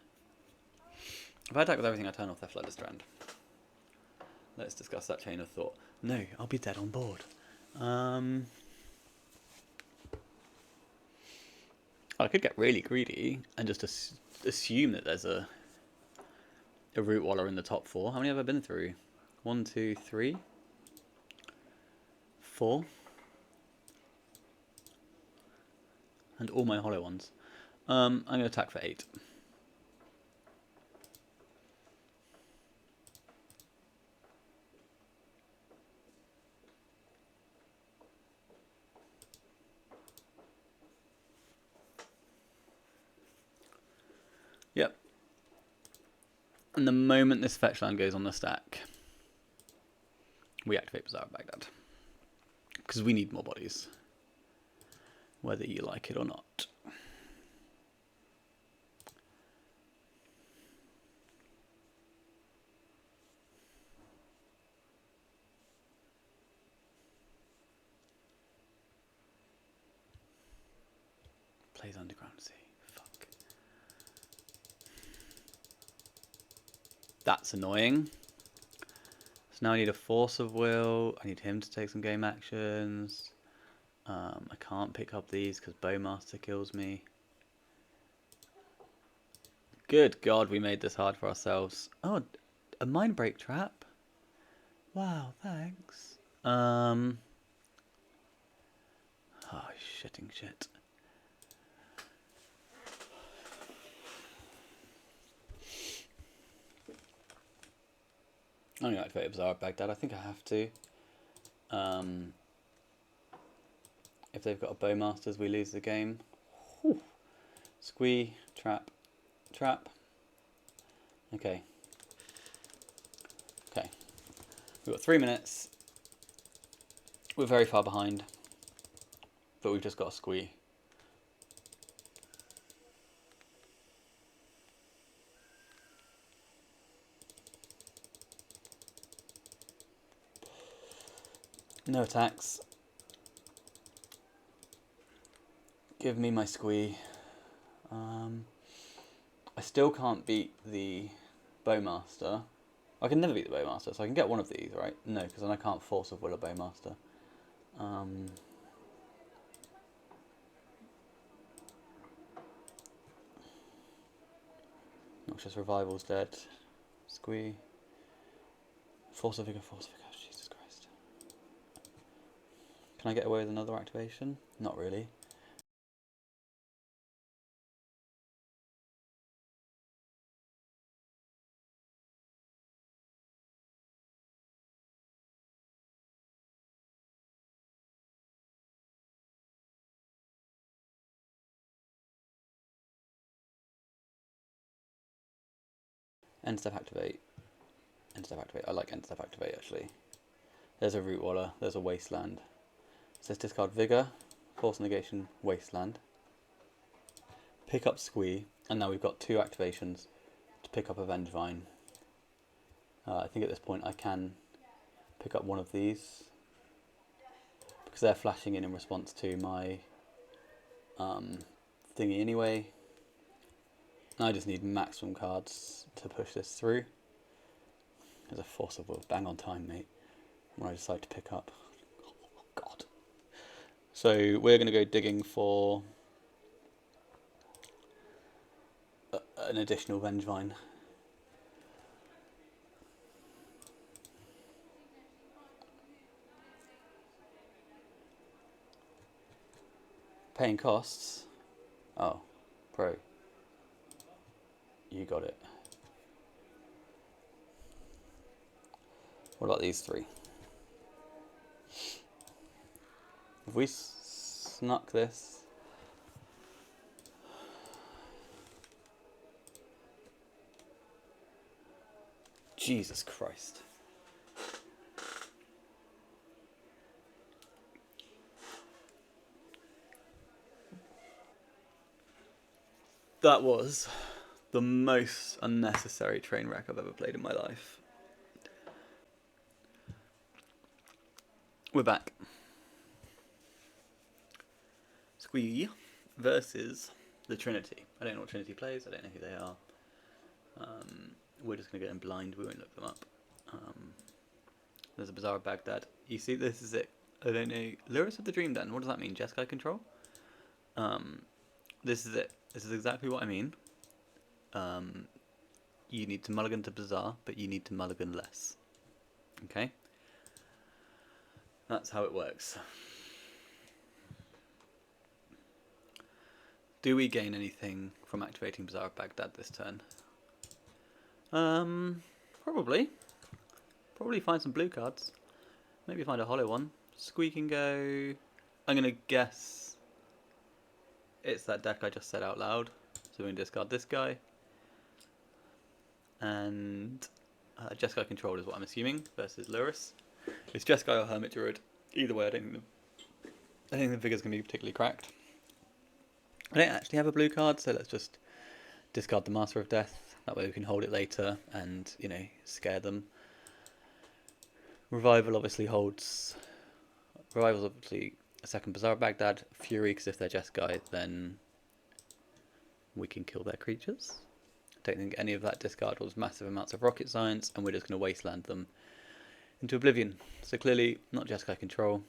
If I attack with everything, I turn off their Flooded Strand. Let's discuss that chain of thought. No, I'll be dead on board. I could get really greedy and just assume that there's a Root Waller in the top 4. How many have I been through? 1, 2, 3, 4. And all my hollow ones. I'm going to attack for 8. Yep. And the moment this fetch land goes on the stack, we activate Bazaar of Baghdad. Because we need more bodies. Whether you like it or not. Plays Underground Sea. Fuck. That's annoying. So now I need a Force of Will. I need him to take some game actions. I can't pick up these because Bowmaster kills me. Good God, we made this hard for ourselves. Oh, a Mindbreak trap? Wow, thanks. Oh, shitting shit. I'm going to activate Bazaar of Baghdad. I think I have to. If they've got a Bowmasters, we lose the game. Whew. Squee, trap, trap. Okay. Okay. We've got 3 minutes. We're very far behind. But we've just got a Squee. No attacks. Give me my Squee. I still can't beat the Bowmaster. I can never beat the Bowmaster, so I can get one of these, right? No, because then I can't Force of Will a Bowmaster. Noxious Revival's dead. Squee. Force of Vigor, Jesus Christ. Can I get away with another activation? Not really. End step activate. End step activate. I like end step activate actually. There's a Root Waller. There's a Wasteland. It says discard Vigor, Force Negation, Wasteland. Pick up Squee, and now we've got 2 activations to pick up a Vengevine. I think at this point I can pick up one of these because they're flashing in response to my thingy anyway. And I just need maximum cards to push this through. There's a Force of Will, bang on time, mate. When I decide to pick up. Oh, God. So we're going to go digging for an additional Vengevine. Paying costs. Oh, pro. You got it. What about these three? If we snuck this... Jesus Christ. That was the most unnecessary train wreck I've ever played in my life. We're back. Squee versus the Trinity. I don't know what Trinity plays, I don't know who they are. We're just going to get in blind, we won't look them up. There's a Bazaar of Baghdad. You see, this is it. I don't know. Lyris of the Dream Den, what does that mean? Jeskai control? This is it. This is exactly what I mean. You need to mulligan to Bazaar, but you need to mulligan less. Okay? That's how it works. Do we gain anything from activating Bazaar of Baghdad this turn? Probably. Probably find some blue cards. Maybe find a hollow one. Squee can go... I'm going to guess it's that deck I just said out loud. So we're going to discard this guy. And Jeskai Control is what I'm assuming versus Lyris. It's Jeskai or Hermit Druid. Either way, I don't think the figure's going to be particularly cracked. I don't actually have a blue card, so let's just discard the Master of Death. That way we can hold it later and, you know, scare them. Revival's obviously a second Bazaar of Baghdad. Fury, because if they're Jeskai, then we can kill their creatures. I don't think any of that discard was massive amounts of rocket science, and we're just going to wasteland them into oblivion. So clearly, not Jeskai control.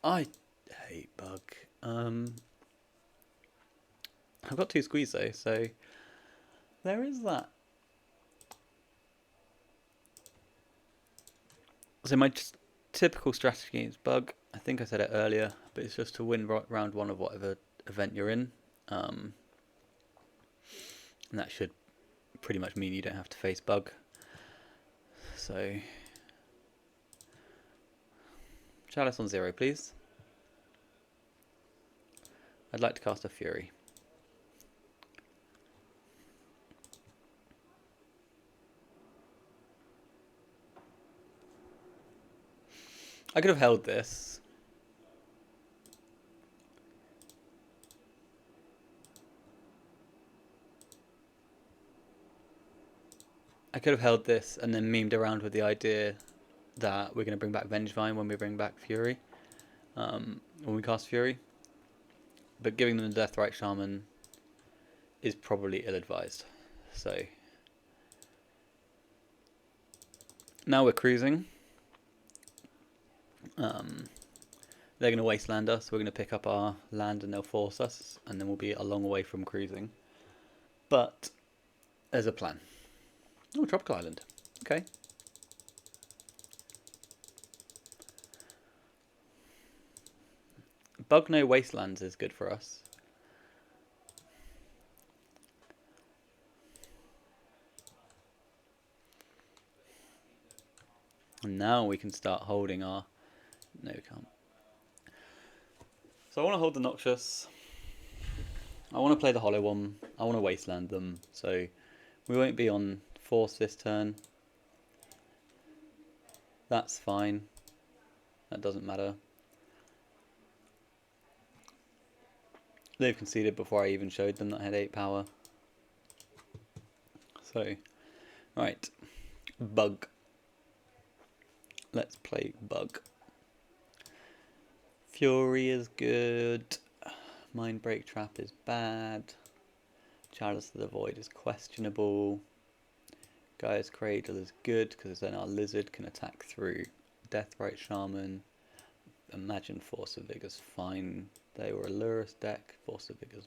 I hate Bug. I've got 2 Squees though, so there is that. So my typical strategy is Bug. I think I said it earlier, but it's just to win round 1 of whatever event you're in. And that should pretty much mean you don't have to face Bug. So, Chalice on 0, please. I'd like to cast a Fury. I could have held this. I could have held this and then memed around with the idea that we're going to bring back Vengevine when we bring back Fury. When we cast Fury. But giving them the Deathrite Shaman is probably ill-advised. So now we're cruising. They're going to wasteland us. We're going to pick up our land and they'll force us. And then we'll be a long way from cruising. But there's a plan. Oh, Tropical Island. Okay. Bug no wastelands is good for us. And now we can start holding our... No, we can't. So I want to hold the Noxious. I want to play the Hollow one. I want to wasteland them. So we won't be on force this turn. That's fine. That doesn't matter. They've conceded before I even showed them that I had 8 power. So, right. Bug. Let's play Bug. Fury is good. Mindbreak Trap is bad. Chalice of the Void is questionable. Gaia's Cradle is good because then our Lizard can attack through Deathrite Shaman. Imagine Force of Vigor's fine. They were a Lyris deck. Force of Vigor's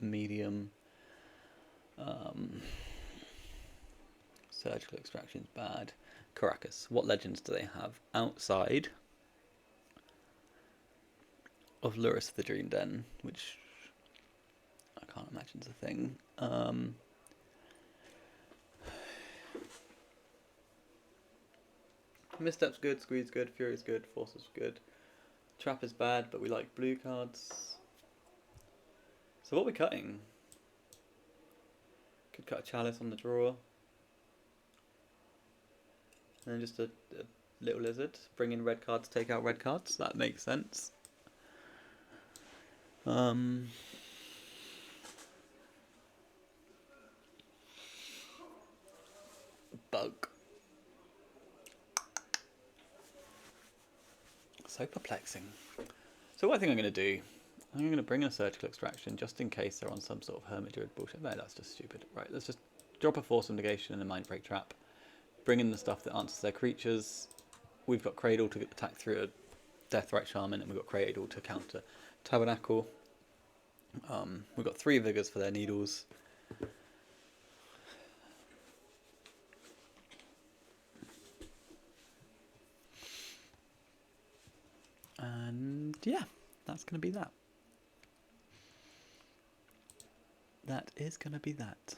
medium. Surgical Extraction's bad. Caracas. What legends do they have outside of Luris of the Dream Den, which I can't imagine is a thing. Misstep's good, Squee's good, Fury's good, Force is good. Trap is bad, but we like blue cards. So what are we cutting? Could cut a Chalice on the draw. And then just a little lizard. Bring in red cards, take out red cards. That makes sense. Bug. So perplexing. So what I think I'm going to do, I'm going to bring in a Surgical Extraction just in case they're on some sort of Hermit Druid bullshit. No, that's just stupid. Right, let's just drop a Force of Negation and a Mind Break Trap. Bring in the stuff that answers their creatures. We've got Cradle to attack through a Deathrite Shaman, and we've got Cradle to counter Tabernacle. We've got 3 Vigors for their needles. And yeah, that's going to be that. That is going to be that.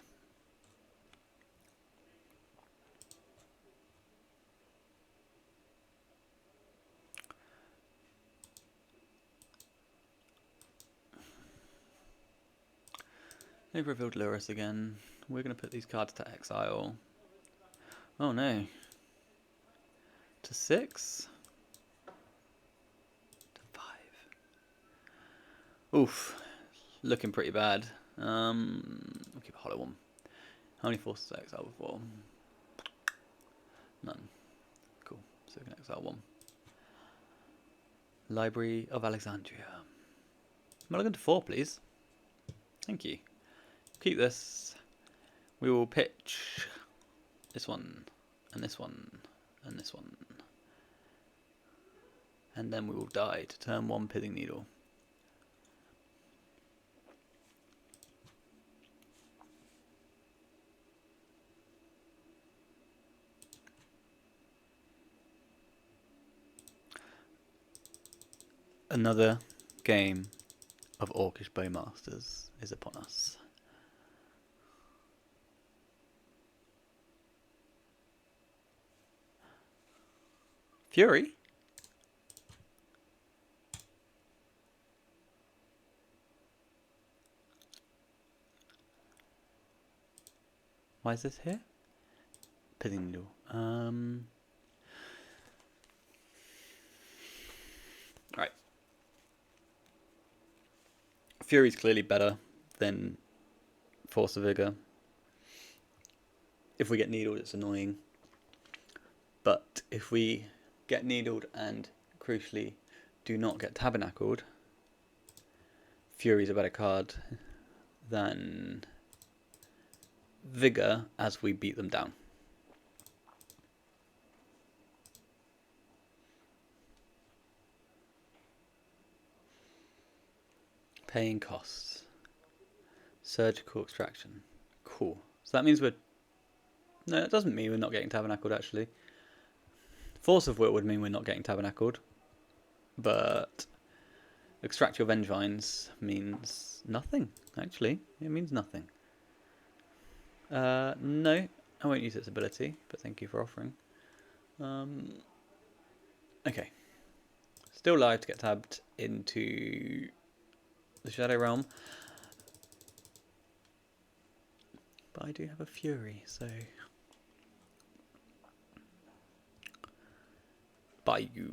They've revealed Luris again. We're going to put these cards to exile. Oh no. To 6? To 5. Oof. Looking pretty bad. We'll keep a hollow one. How many forces to exile before? None. Cool. So we can exile 1. Library of Alexandria. Mulligan to 4, please. Thank you. Keep this. We will pitch this one, and this one, and this one. And then we will die to turn 1 Pithing Needle. Another game of Orcish Bowmasters is upon us. Fury? Why is this here? Pithing Needle. Right. Fury's clearly better than Force of Vigor. If we get needled, it's annoying. But if we get needled and, crucially, do not get tabernacled, Fury's a better card than Vigor as we beat them down. Paying costs. Surgical Extraction. Cool. So that means we're... No, it doesn't mean we're not getting tabernacled, actually. Force of Will would mean we're not getting tabernacled. But Extract Your Vengevines means nothing, actually. It means nothing. No, I won't use its ability, but thank you for offering. Okay. Still live to get tabbed into the Shadow Realm. But I do have a Fury, so... Bye you.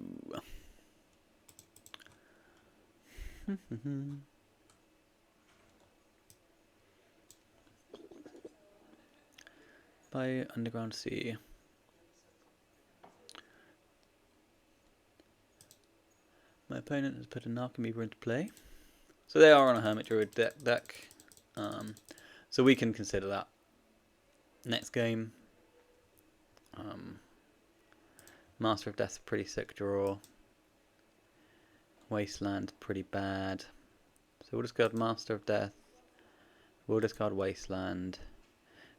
By Underground Sea. My opponent has put a Narcomoeba into play. So they are on a Hermit Druid deck. So we can consider that next game. Master of Death's a pretty sick draw. Wasteland, pretty bad. So we'll discard Master of Death. We'll discard Wasteland.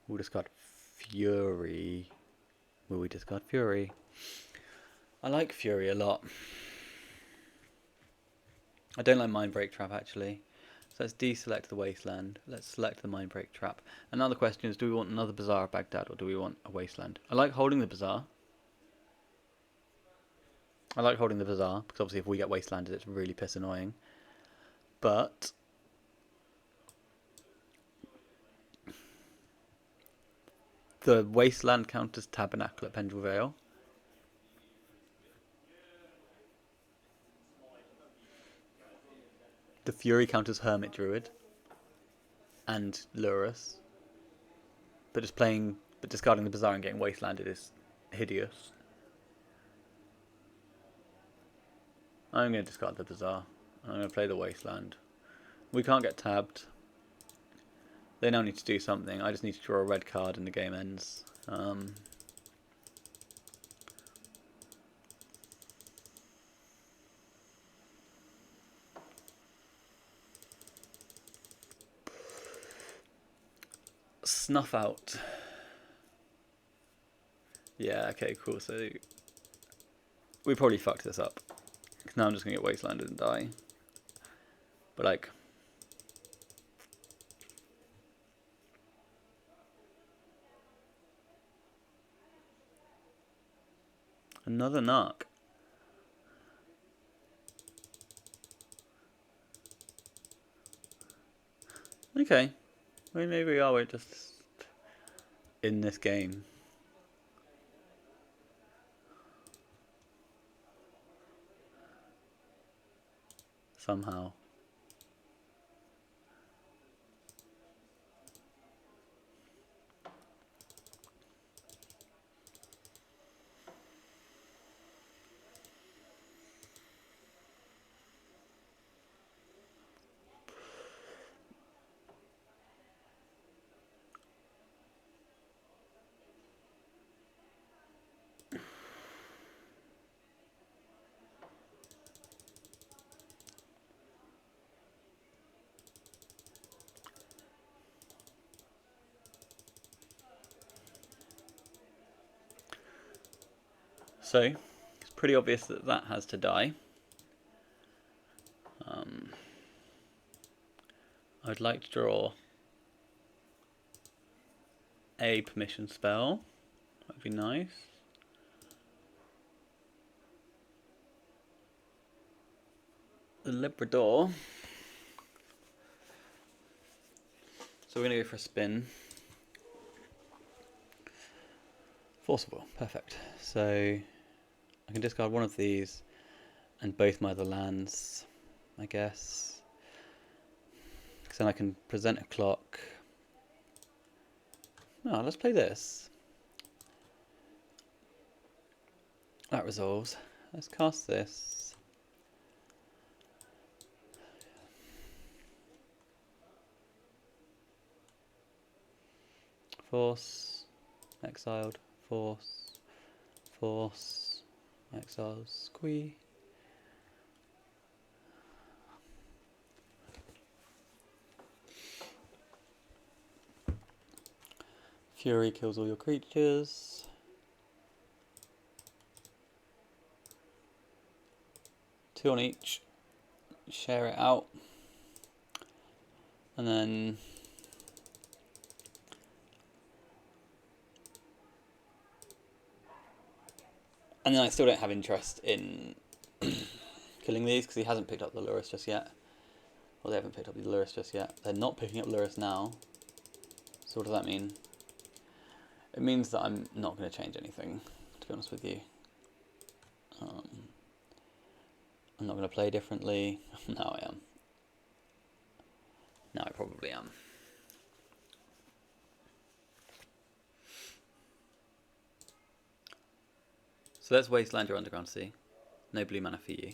We'll discard Fury. Will we discard Fury? I like Fury a lot. I don't like Mindbreak Trap actually. So let's deselect the Wasteland. Let's select the Mindbreak Trap. Another question is, do we want another Bazaar of Baghdad or do we want a Wasteland? I like holding the Bazaar. Because obviously if we get Wastelanded it's really piss annoying. But the Wasteland counters Tabernacle at Pendrell Vale. The Fury counters Hermit Druid and Lurus. But discarding the Bazaar and getting Wastelanded is hideous. I'm going to discard the Bazaar. I'm going to play the Wasteland. We can't get tabbed. They now need to do something. I just need to draw a red card and the game ends. Snuff out. Yeah, okay, cool. So we probably fucked this up. Because now I'm just going to get Wastelanded and die. But like... Another Narc. Okay. Well, maybe we are. We're just in this game. Somehow. So, it's pretty obvious that that has to die. I'd like to draw a permission spell. That'd be nice. The Librador. So we're going to go for a spin. Forcible, perfect. So I can discard one of these and both my other lands, I guess. Because then I can present a clock. No, let's play this. That resolves. Let's cast this. Force, exiled, force, force, exiled, Squee. Fury kills all your creatures. Two on each. Share it out. And then I still don't have interest in killing these because he hasn't picked up the Lurus just yet. Well, they haven't picked up the Lurus just yet. They're not picking up Lurus now. So what does that mean? It means that I'm not going to change anything, to be honest with you. I'm not going to play differently. Now I am. Now I probably am. So let's Wasteland your Underground Sea. No blue mana for you.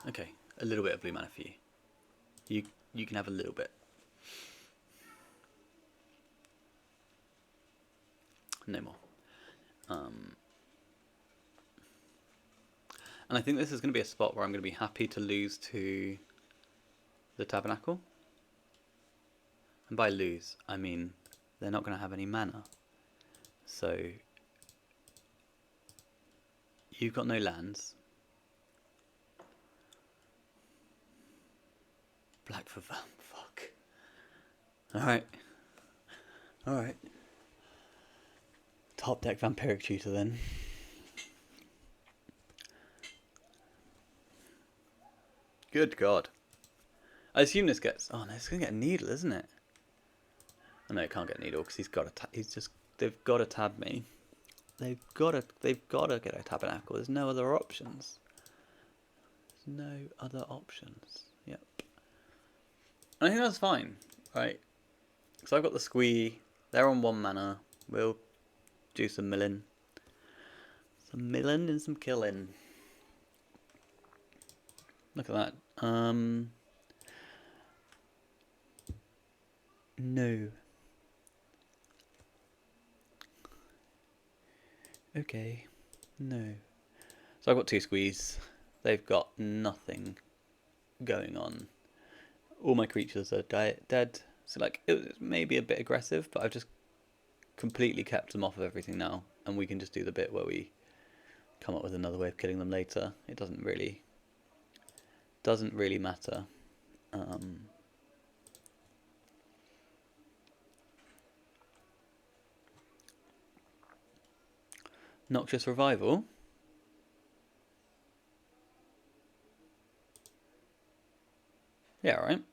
Okay, a little bit of blue mana for you. You can have a little bit. No more. And I think this is going to be a spot where I'm going to be happy to lose to the Tabernacle. And by lose, I mean they're not going to have any mana. So you've got no lands. Black for fuck. Alright. Alright. Top deck Vampiric Tutor then. Good God. I assume this gets... Oh no, it's going to get a Needle, isn't it? Oh no, it can't get a Needle because he's got a... They've got to tab me. They've got to get a Tabernacle. There's no other options. There's no other options. Yep. And I think that's fine, right? So I've got the Squee. They're on 1 mana. We'll do some milling. Some milling and some killing. Look at that. No. Okay. No. So I've got 2 Squees. They've got nothing going on. All my creatures are dead. So like, it was maybe a bit aggressive, but I've just completely kept them off of everything now. And we can just do the bit where we come up with another way of killing them later. It doesn't really matter. Noxious Revival. Yeah, alright.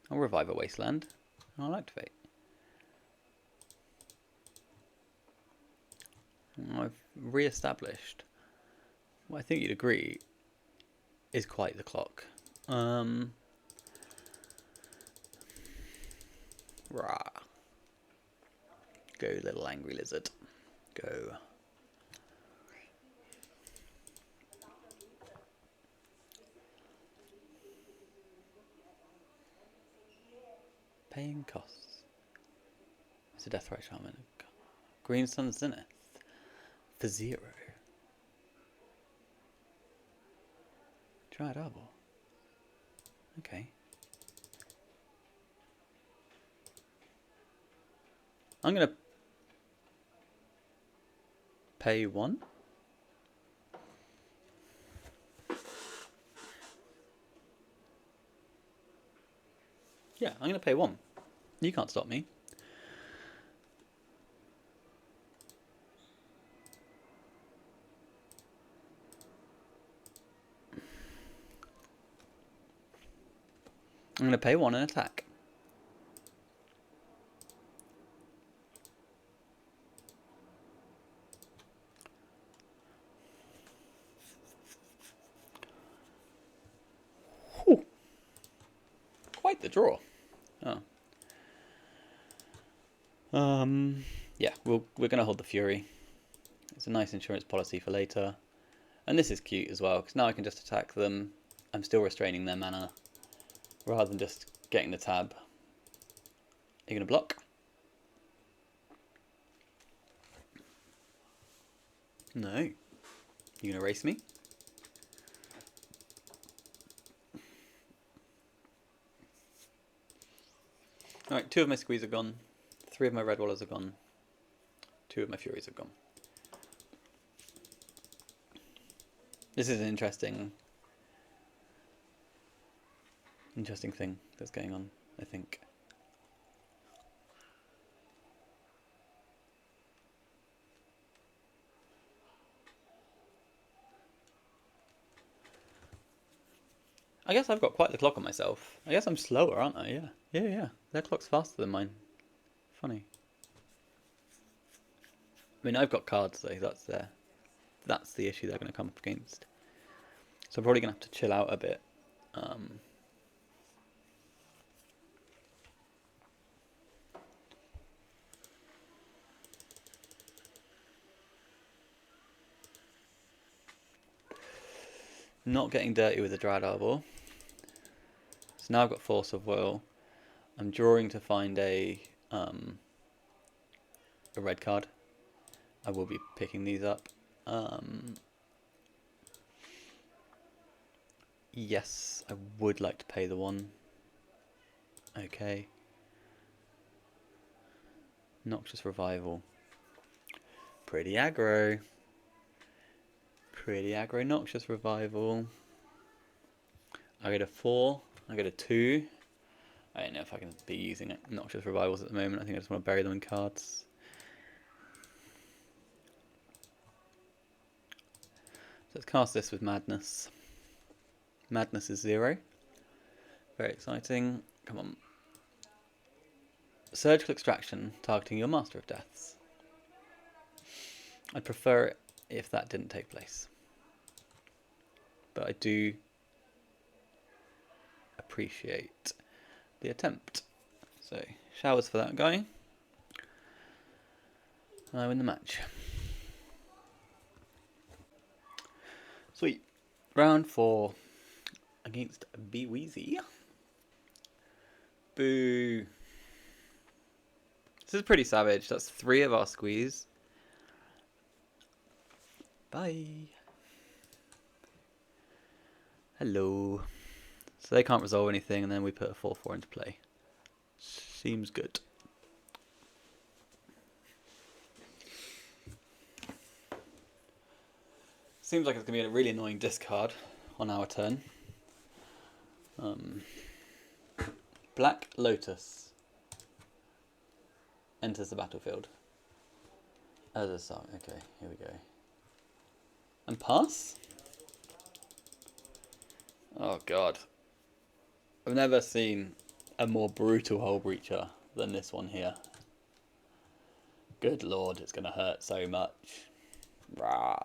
I'll revive a Wasteland, and I'll activate. I've re-established what I think you'd agree is quite the clock. Rah. Go, little angry lizard. Go. Paying costs. It's a Deathray Shaman. Green Sun Zenith. For 0. Dryad Arbor. Okay. I'm gonna pay 1. Yeah, I'm gonna pay 1. You can't stop me. I'm gonna pay 1 and attack. Whew. Quite the draw. Oh. Yeah, we're gonna hold the Fury. It's a nice insurance policy for later. And this is cute as well, because now I can just attack them. I'm still restraining their mana, rather than just getting the tab. You're gonna block? No. You gonna race me? Alright, 2 of my Squees are gone. 3 of my Red Wallers are gone. 2 of my Furies are gone. This is an interesting thing that's going on, I think. I guess I've got quite the clock on myself. I guess I'm slower, aren't I? Yeah. Yeah. Their clock's faster than mine. Funny. I mean, I've got cards though. That's the issue they're going to come up against. So I'm probably going to have to chill out a bit. Not getting dirty with the Dryad Arbor. So now I've got Force of Will. I'm drawing to find a red card. I will be picking these up. Yes, I would like to pay the one. Okay. Noxious Revival. Pretty aggro. Pretty aggro Noxious Revival. I get a 4. I get a 2. I don't know if I can be using Noxious Revivals at the moment. I think I just want to bury them in cards. So let's cast this with Madness. Madness is 0. Very exciting. Come on. Surgical Extraction, targeting your Master of Deaths. I'd prefer it if that didn't take place. But I do appreciate the attempt. So, showers for that guy. And I win the match. Sweet. Round 4 against Beweezy. Boo. This is pretty savage. That's 3 of our squeeze. Bye. Hello. So they can't resolve anything, and then we put a 4/4 into play. Seems good. Seems like it's going to be a really annoying discard on our turn. Black Lotus enters the battlefield. As a song. Okay, here we go. And pass? Oh god. I've never seen a more brutal Hull Breacher than this one here. Good lord, it's going to hurt so much. Rah.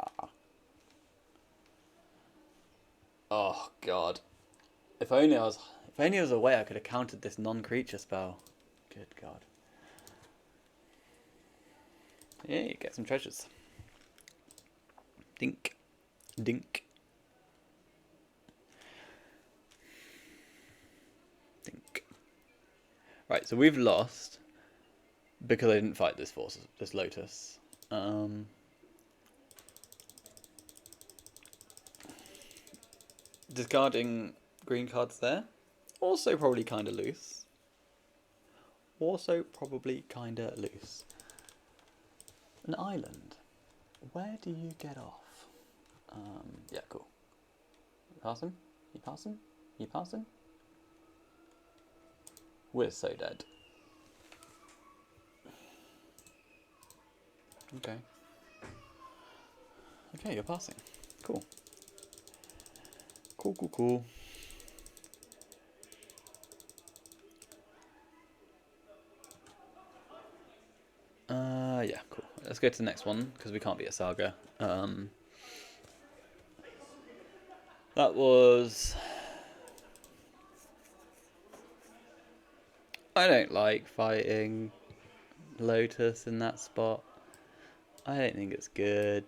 Oh god. If only I was a way I could have countered this non-creature spell. Good god. Yeah, you get some treasures. Dink. Dink. Dink. Right, so we've lost because I didn't fight this Lotus. Discarding green cards there. Also probably kind of loose. An island. Where do you get off? Yeah, cool. You passing? You passing? You passing? We're so dead. Okay. Okay, you're passing. Cool. Cool. Yeah, cool. Let's go to the next one, because we can't be a Saga. That was... I don't like fighting Lotus in that spot. I don't think it's good.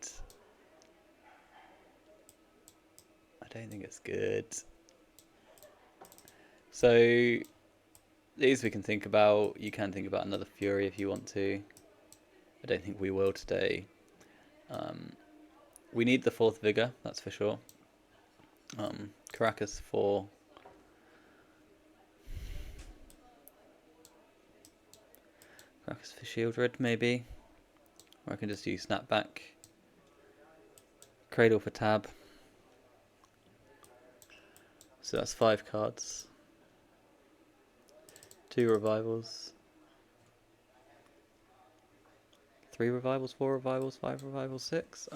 So, these we can think about. You can think about another Fury if you want to. I don't think we will today. We need the 4th Vigor, that's for sure. Caracas for... Caracas for Shieldred, maybe. Or I can just use Snapback. Cradle for Tab. So that's 5 cards. 2 revivals. 3 revivals, 4 revivals, 5 revivals, 6.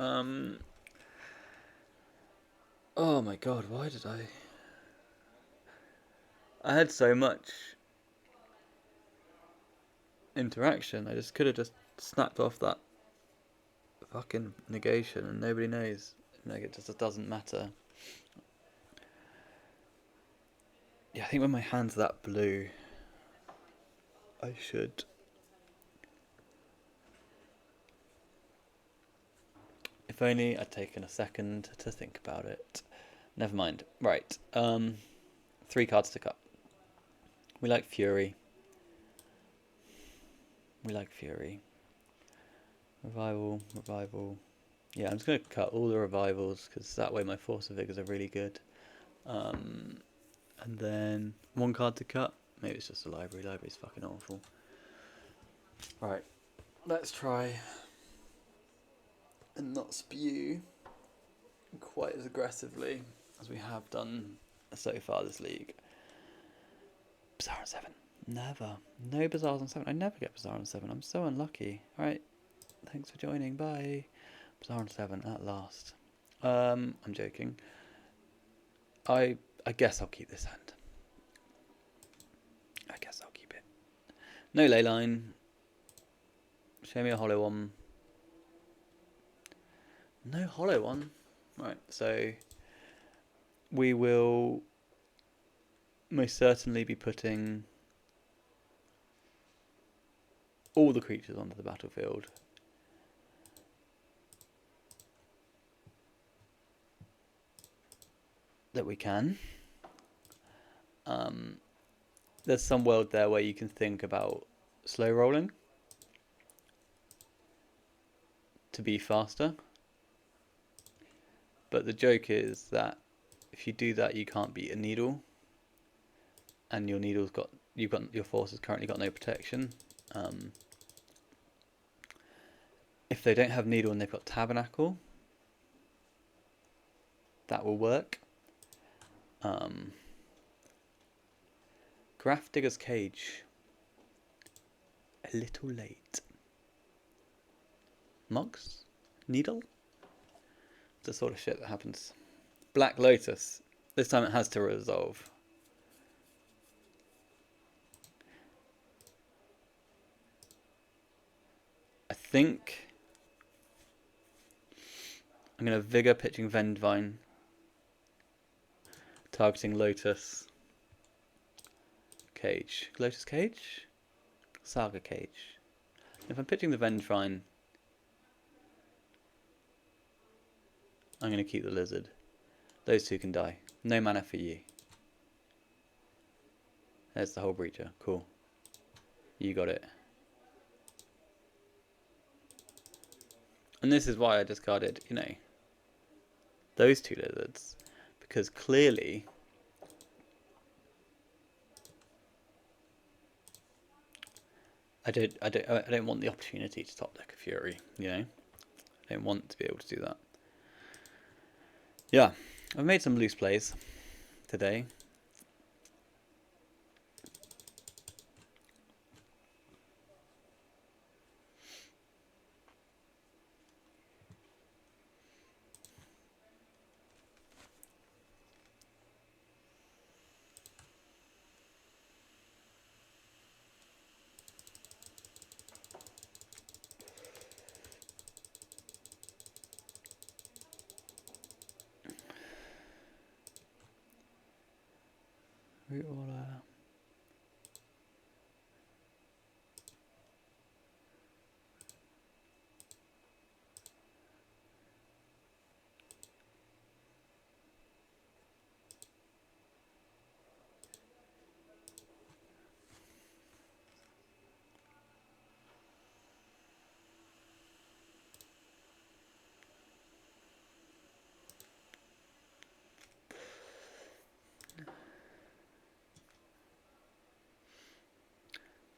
Oh my god, why did I had so much interaction. I just could have just snapped off that fucking negation and nobody knows. Like, it just doesn't matter. Yeah, I think when my hand's that blue, I should... If only I'd taken a second to think about it. Never mind. Right. 3 cards to cut. We like Fury. Revival, revival. Yeah, I'm just going to cut all the revivals because that way my Force of Vigors are really good. And then one card to cut. Maybe it's just a library. Library's fucking awful. Right, let's try and not spew quite as aggressively as we have done so far this league. Bazaar on 7. Never. No Bazaars on 7. I never get Bazaar on 7. I'm so unlucky. Alright, thanks for joining. Bye. Bazaar on 7 at last. I'm joking. I guess I'll keep this hand. I guess I'll keep it. No ley line. Show me a hollow one. No hollow one. Right, so we will most certainly be putting all the creatures onto the battlefield. That we can. There's some world there where you can think about slow rolling to be faster. But the joke is that if you do that, you can't beat a needle, and your needle's got your force has currently got no protection. If they don't have needle and they've got tabernacle, that will work. Graph Digger's Cage. A little late. Mox? Needle? The sort of shit that happens. Black Lotus. This time it has to resolve. I think I'm going to Vigor pitching Vendvine. Targeting Lotus. Cage. Lotus Cage? Saga Cage. If I'm pitching the Vendvine, I'm going to keep the Lizard. Those two can die. No mana for you. There's the whole Breacher. Cool. You got it. And this is why I discarded, you know, those two Lizards. Because clearly I don't want the opportunity to top deck a Fury, you know? I don't want to be able to do that. Yeah, I've made some loose plays today. Root Order.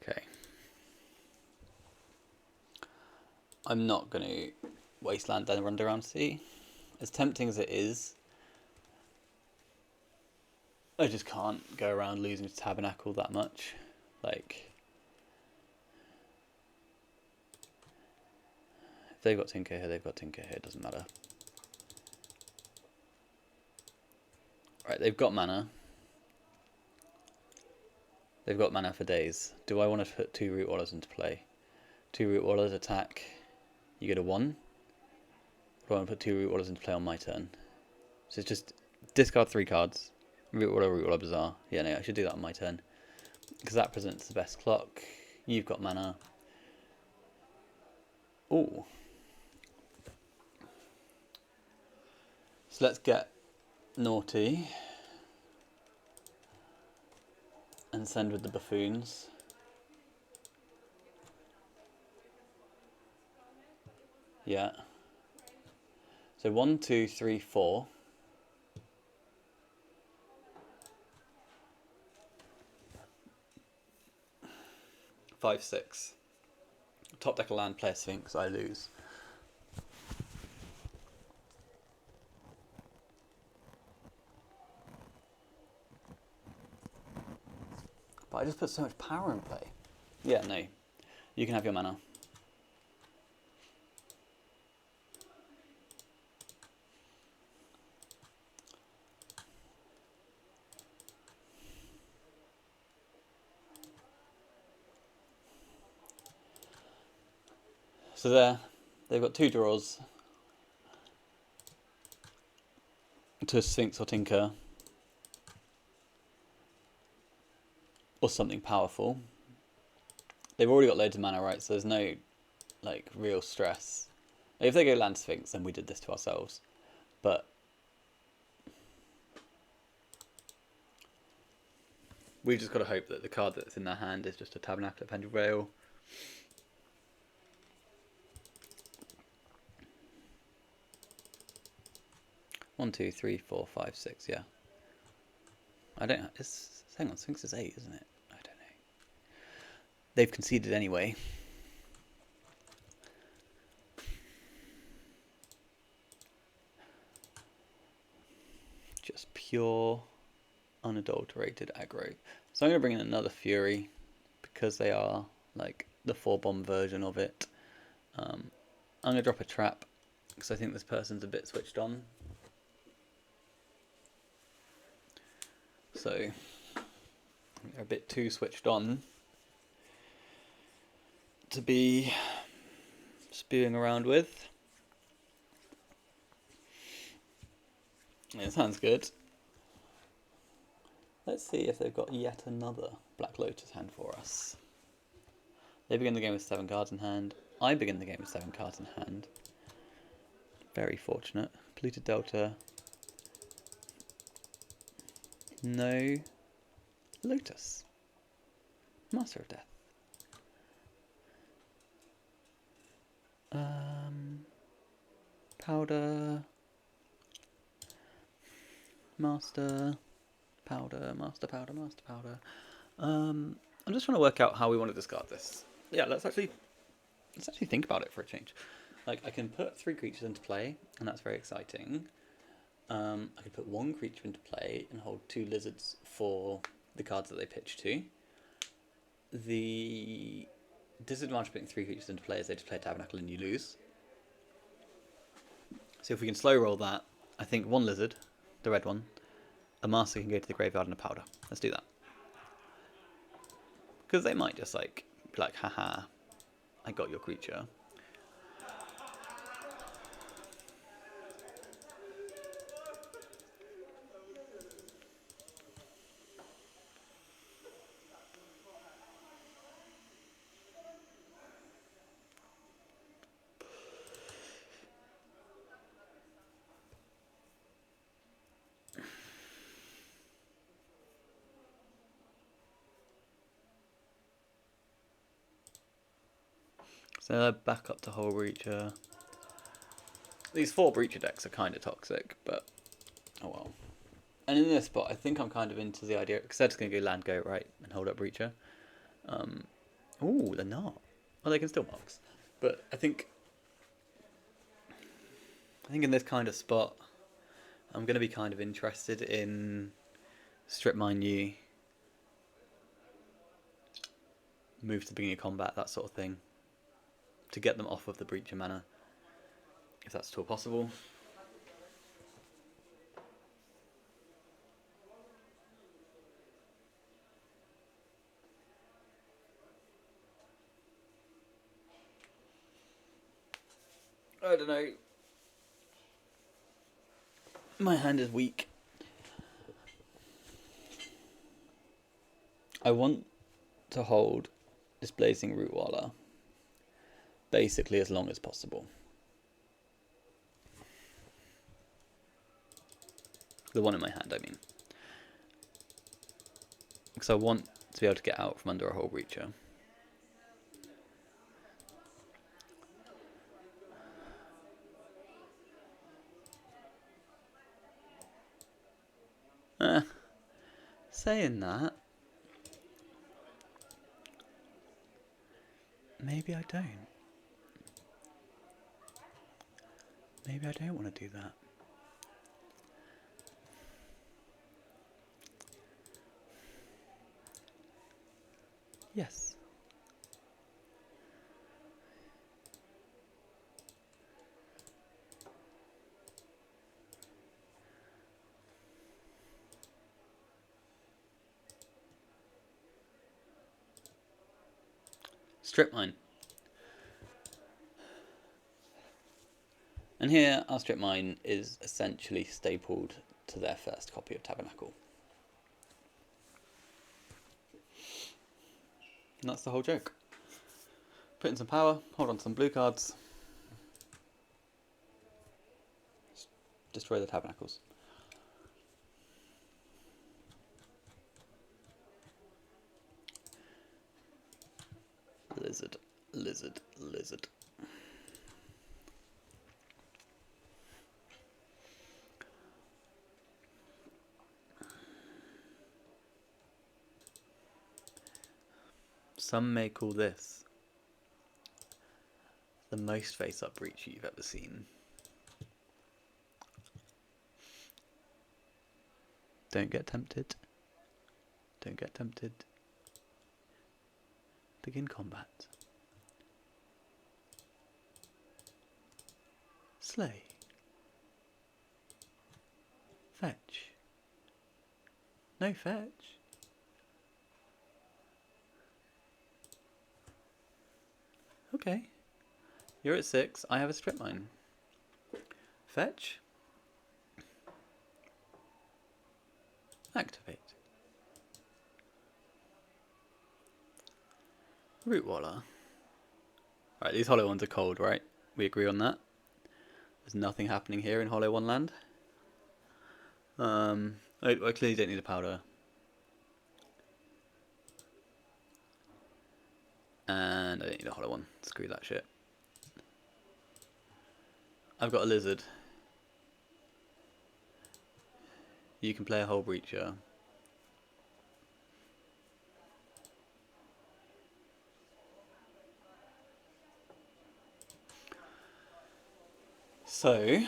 Okay. I'm not going to Wasteland and run around Sea. As tempting as it is, I just can't go around losing to Tabernacle that much. Like, if they've got Tinker here, they've got Tinker here, it doesn't matter. Right, they've got mana. They've got mana for days. Do I want to put 2 Root Wallers into play? 2 Root Wallers attack, you get a 1. Or do I want to put 2 Root Wallers into play on my turn? So it's just discard 3 cards. Root Waller, Bazaar. Yeah, no, I should do that on my turn. Because that presents the best clock. You've got mana. Ooh. So let's get naughty. And send with the buffoons. Yeah. So 1, 2, 3, 4. 5, 6. Top deck a land, play a Sphinx, I lose. But I just put so much power in play. Yeah, no. You can have your mana. So there, they've got 2 draws to Sphinx or Tinker, or something powerful. They've already got loads of mana, right? So there's no like real stress. If they go land Sphinx, then we did this to ourselves. But we've just got to hope that the card that's in their hand is just a Tabernacle of Pendle Veil. One, two, three, 4, 5, 6. Yeah. I don't. Hang on. Sphinx is 8, isn't it? I don't know. They've conceded anyway. Just pure, unadulterated aggro. So I'm going to bring in another Fury because they are like the 4-bomb version of it. I'm going to drop a trap because I think this person's a bit switched on. So they're a bit too switched on to be spewing around with. It sounds good. Let's see if they've got yet another Black Lotus hand for us. They begin the game with 7 cards in hand. I begin the game with 7 cards in hand. Very fortunate. Polluted Delta. No Lotus. Master of Death. Powder. Master. Powder. Master Powder. Master Powder. I'm just trying to work out how we want to discard this. Yeah, let's actually think about it for a change. Like, I can put 3 creatures into play, and that's very exciting. I could put 1 creature into play and hold 2 lizards for the cards that they pitch to. The disadvantage of putting 3 creatures into play is they just play Tabernacle and you lose. So if we can slow roll that, I think 1 lizard, the red one, a master can go to the graveyard and a powder. Let's do that. Because they might just like, be like, haha, I got your creature. So they're back up to whole breacher. These 4 breacher decks are kind of toxic, but oh well. And in this spot, I think I'm kind of into the idea, because they're just going to go land go, right, and hold up breacher. Ooh, they're not. Well, they can still box. But I think in this kind of spot, I'm going to be kind of interested in Strip Mine You, move to the beginning of combat, that sort of thing, to get them off of the breacher mana, if that's at all possible. I don't know. My hand is weak. I want to hold this Blazing Rootwaller basically as long as possible. The one in my hand, I mean. Because I want to be able to get out from under a whole breacher. saying that, maybe I don't. Maybe I don't want to do that. Yes. Strip mine. And here our strip mine is essentially stapled to their first copy of Tabernacle. And that's the whole joke. Put in some power, hold on to some blue cards, destroy the Tabernacles. Lizard, lizard, lizard. Some may call this the most face-up breach you've ever seen. Don't get tempted. Don't get tempted. Begin combat. Slay. Fetch. No fetch. Okay. You're at 6. I have a strip mine. Fetch. Activate. Root Waller. Right, these hollow ones are cold, right? We agree on that. There's nothing happening here in Hollow One land. I clearly don't need a powder. And I don't need a Hollow One. Screw that shit. I've got a lizard. You can play a whole breacher. So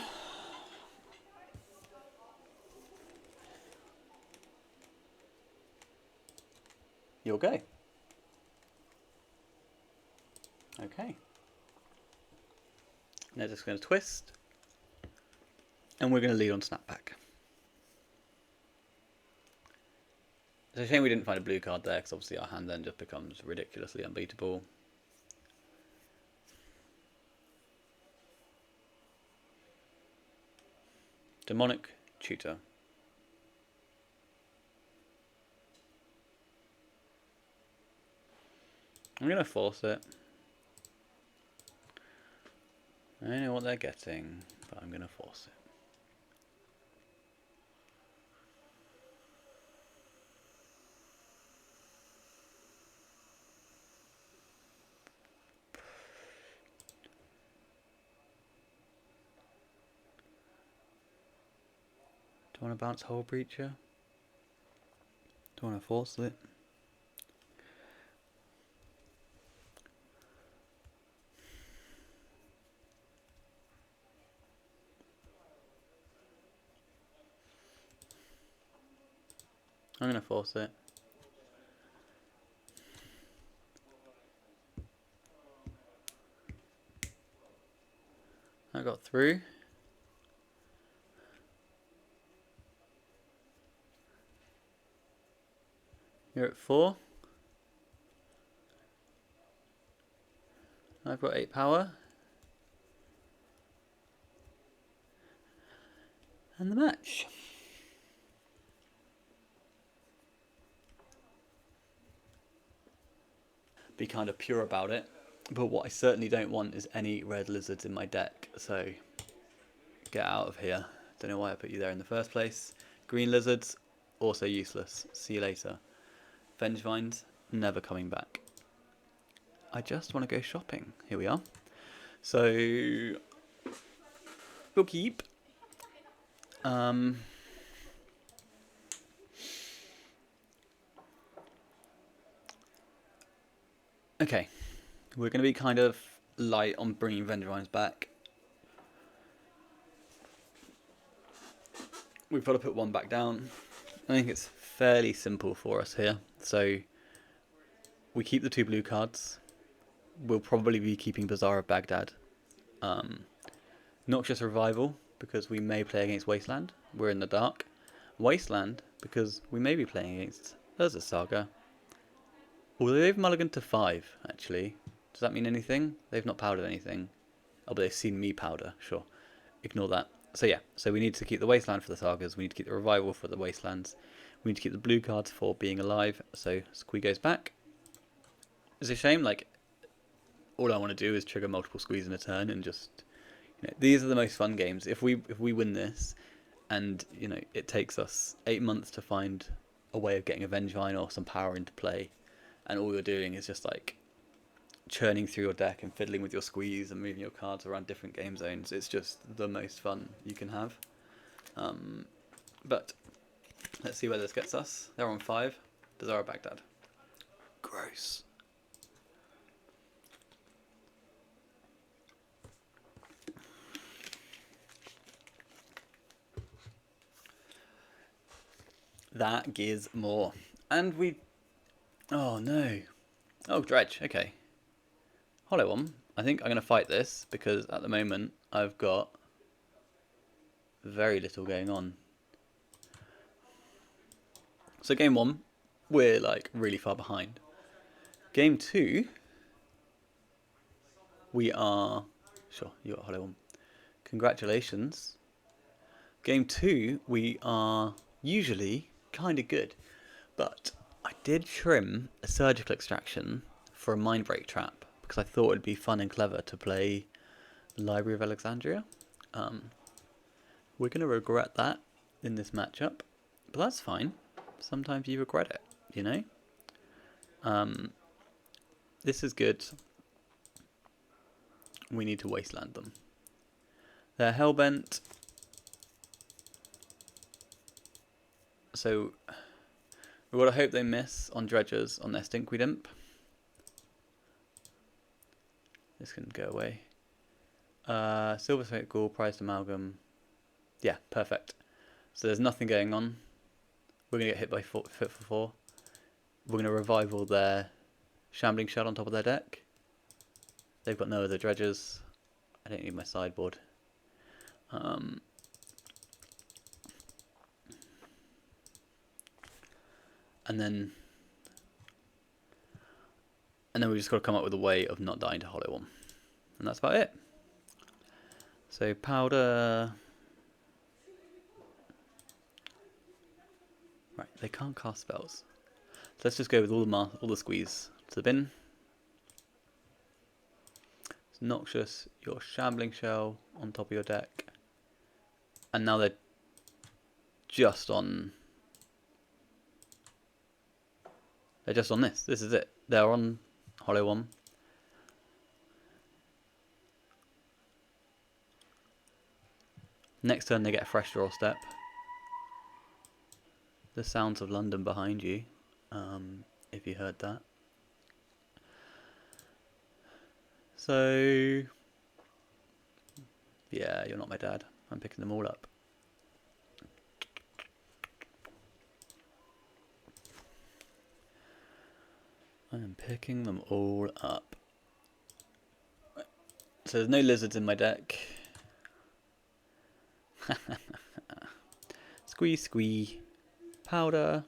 you'll go. Okay. Now just going to twist. And we're going to lead on snapback. It's a shame we didn't find a blue card there, because obviously our hand then just becomes ridiculously unbeatable. Demonic Tutor. I'm going to force it. I don't know what they're getting, but I'm going to force it. Do I want to bounce Whole Breacher? Do I want to force it? I'm going to force it. I got through. You're at 4. I've got 8 power. And the match. Be kind of pure about it, but what I certainly don't want is any red lizards in my deck, so get out of here. Don't know why I put you there in the first place. Green lizards, also useless. See you later. Vengevines, never coming back. I just want to go shopping. Here we are. So we'll keep. Okay, we're going to be kind of light on bringing Vengevines back. We've got to put one back down. I think it's fairly simple for us here. So we keep the 2 blue cards. We'll probably be keeping Bazaar of Baghdad. Noxious Revival, because we may play against Wasteland. We're in the dark. Wasteland, because we may be playing against Urza Saga. Although they've mulliganed to 5, actually. Does that mean anything? They've not powdered anything. Oh, but they've seen me powder, sure. Ignore that. So yeah, so we need to keep the Wasteland for the Sagas. We need to keep the Revival for the Wastelands. We need to keep the blue cards for being alive. So Squee goes back. It's a shame, like, all I want to do is trigger multiple Squees in a turn and just... these are the most fun games. If we win this, and it takes us 8 months to find a way of getting a Vengevine or some power into play, and all you're doing is just like churning through your deck and fiddling with your Squeeze and moving your cards around different game zones, it's just the most fun you can have. But let's see where this gets us. They're on 5. Bazaar of Baghdad. Gross. That gives more. And we... oh no. Oh, Dredge, okay. Hollow one. I think I'm going to fight this because at the moment I've got very little going on. So game 1, we're like really far behind. Game 2, we are... sure, you got Hollow one. Congratulations. Game 2, we are usually kind of good. But I did trim a surgical extraction for a mind break trap because I thought it'd be fun and clever to play the Library of Alexandria. We're going to regret that in this matchup, but that's fine. Sometimes you regret it, This is good. We need to wasteland them. They're hellbent. So we've got to hope they miss on dredgers on their Stinkweed Imp. This can go away. Silver Snake Ghoul, Prized Amalgam. Yeah, perfect. So there's nothing going on. We're going to get hit by Fit for 4. We're going to revival their Shambling Shell on top of their deck. They've got no other dredgers. I don't need my sideboard. And then we just got to come up with a way of not dying to Hollow one. And that's about it. So powder... right, they can't cast spells. So let's just go with all the Squeeze to the bin. It's Noxious, your Shambling Shell on top of your deck. And now they're just on... they're just on this. This is it. They're on Hollow one. Next turn they get a fresh draw step. The sounds of London behind you, if you heard that. So, yeah, you're not my dad. I'm picking them all up. I am picking them all up. So there's no lizards in my deck. Squee, squee. Powder.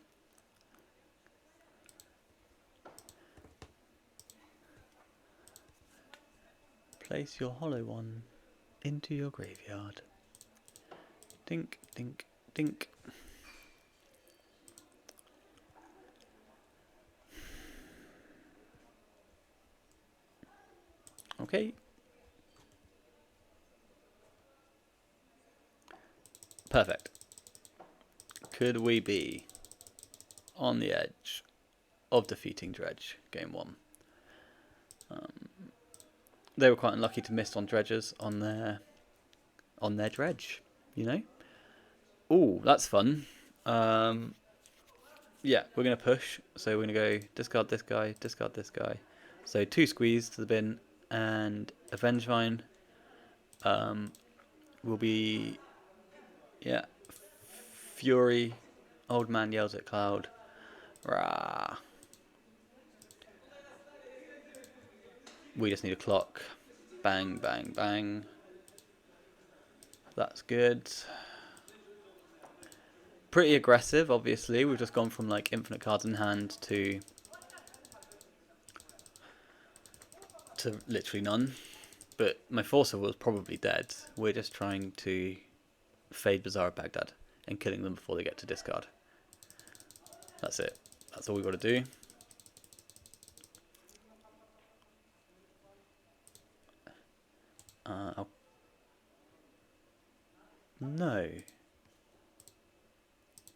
Place your hollow one into your graveyard. Dink, dink, dink. Okay. Perfect. Could we be on the edge of defeating Dredge game 1? They were quite unlucky to miss on dredgers on their dredge, you know. Ooh, that's fun. Yeah, we're gonna push. So we're gonna go discard this guy, So 2 Squees to the bin, and Avengevine will be, yeah, Fury. Old man yells at Cloud. Rah. We just need a clock. Bang, bang, bang. That's good. Pretty aggressive, obviously. We've just gone from like infinite cards in hand to literally none. But my Forcer was probably dead. We're just trying to fade Bazaar of Baghdad and killing them before they get to discard. That's it. That's all we've got to do. No.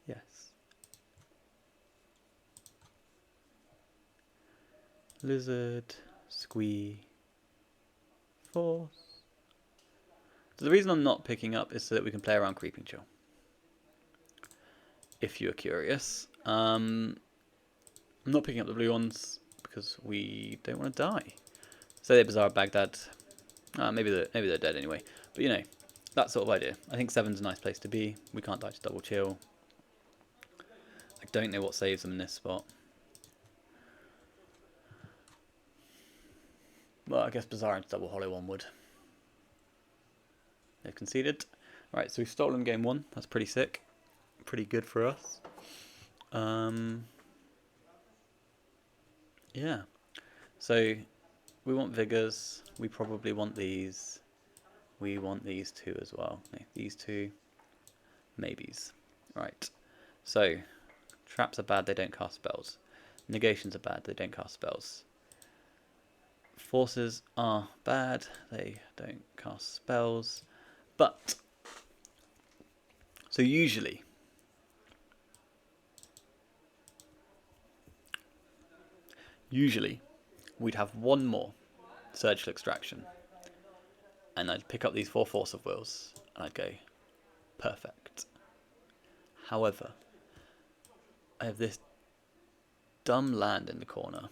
Yes. Lizard, Squee, Force. So the reason I'm not picking up is so that we can play around Creeping Chill. If you're curious. I'm not picking up the blue ones because we don't want to die. Say they Bazaar of Baghdad. Maybe they're dead anyway. But you know, that sort of idea. I think 7's a nice place to be. We can't die to double chill. I don't know what saves them in this spot. Well, I guess Bazaar into double hollow one would. They've conceded. Right, so we've stolen game 1. That's pretty sick. Pretty good for us. Yeah. So we want Vigors. We probably want these. We want these 2 as well. No, these 2. Maybes. Right. So traps are bad. They don't cast spells. Negations are bad. They don't cast spells. Forces are bad. They don't cast spells. But so usually we'd have one more surgical extraction, and I'd pick up these 4 Force of Wills, and I'd go, perfect. However, I have this dumb land in the corner.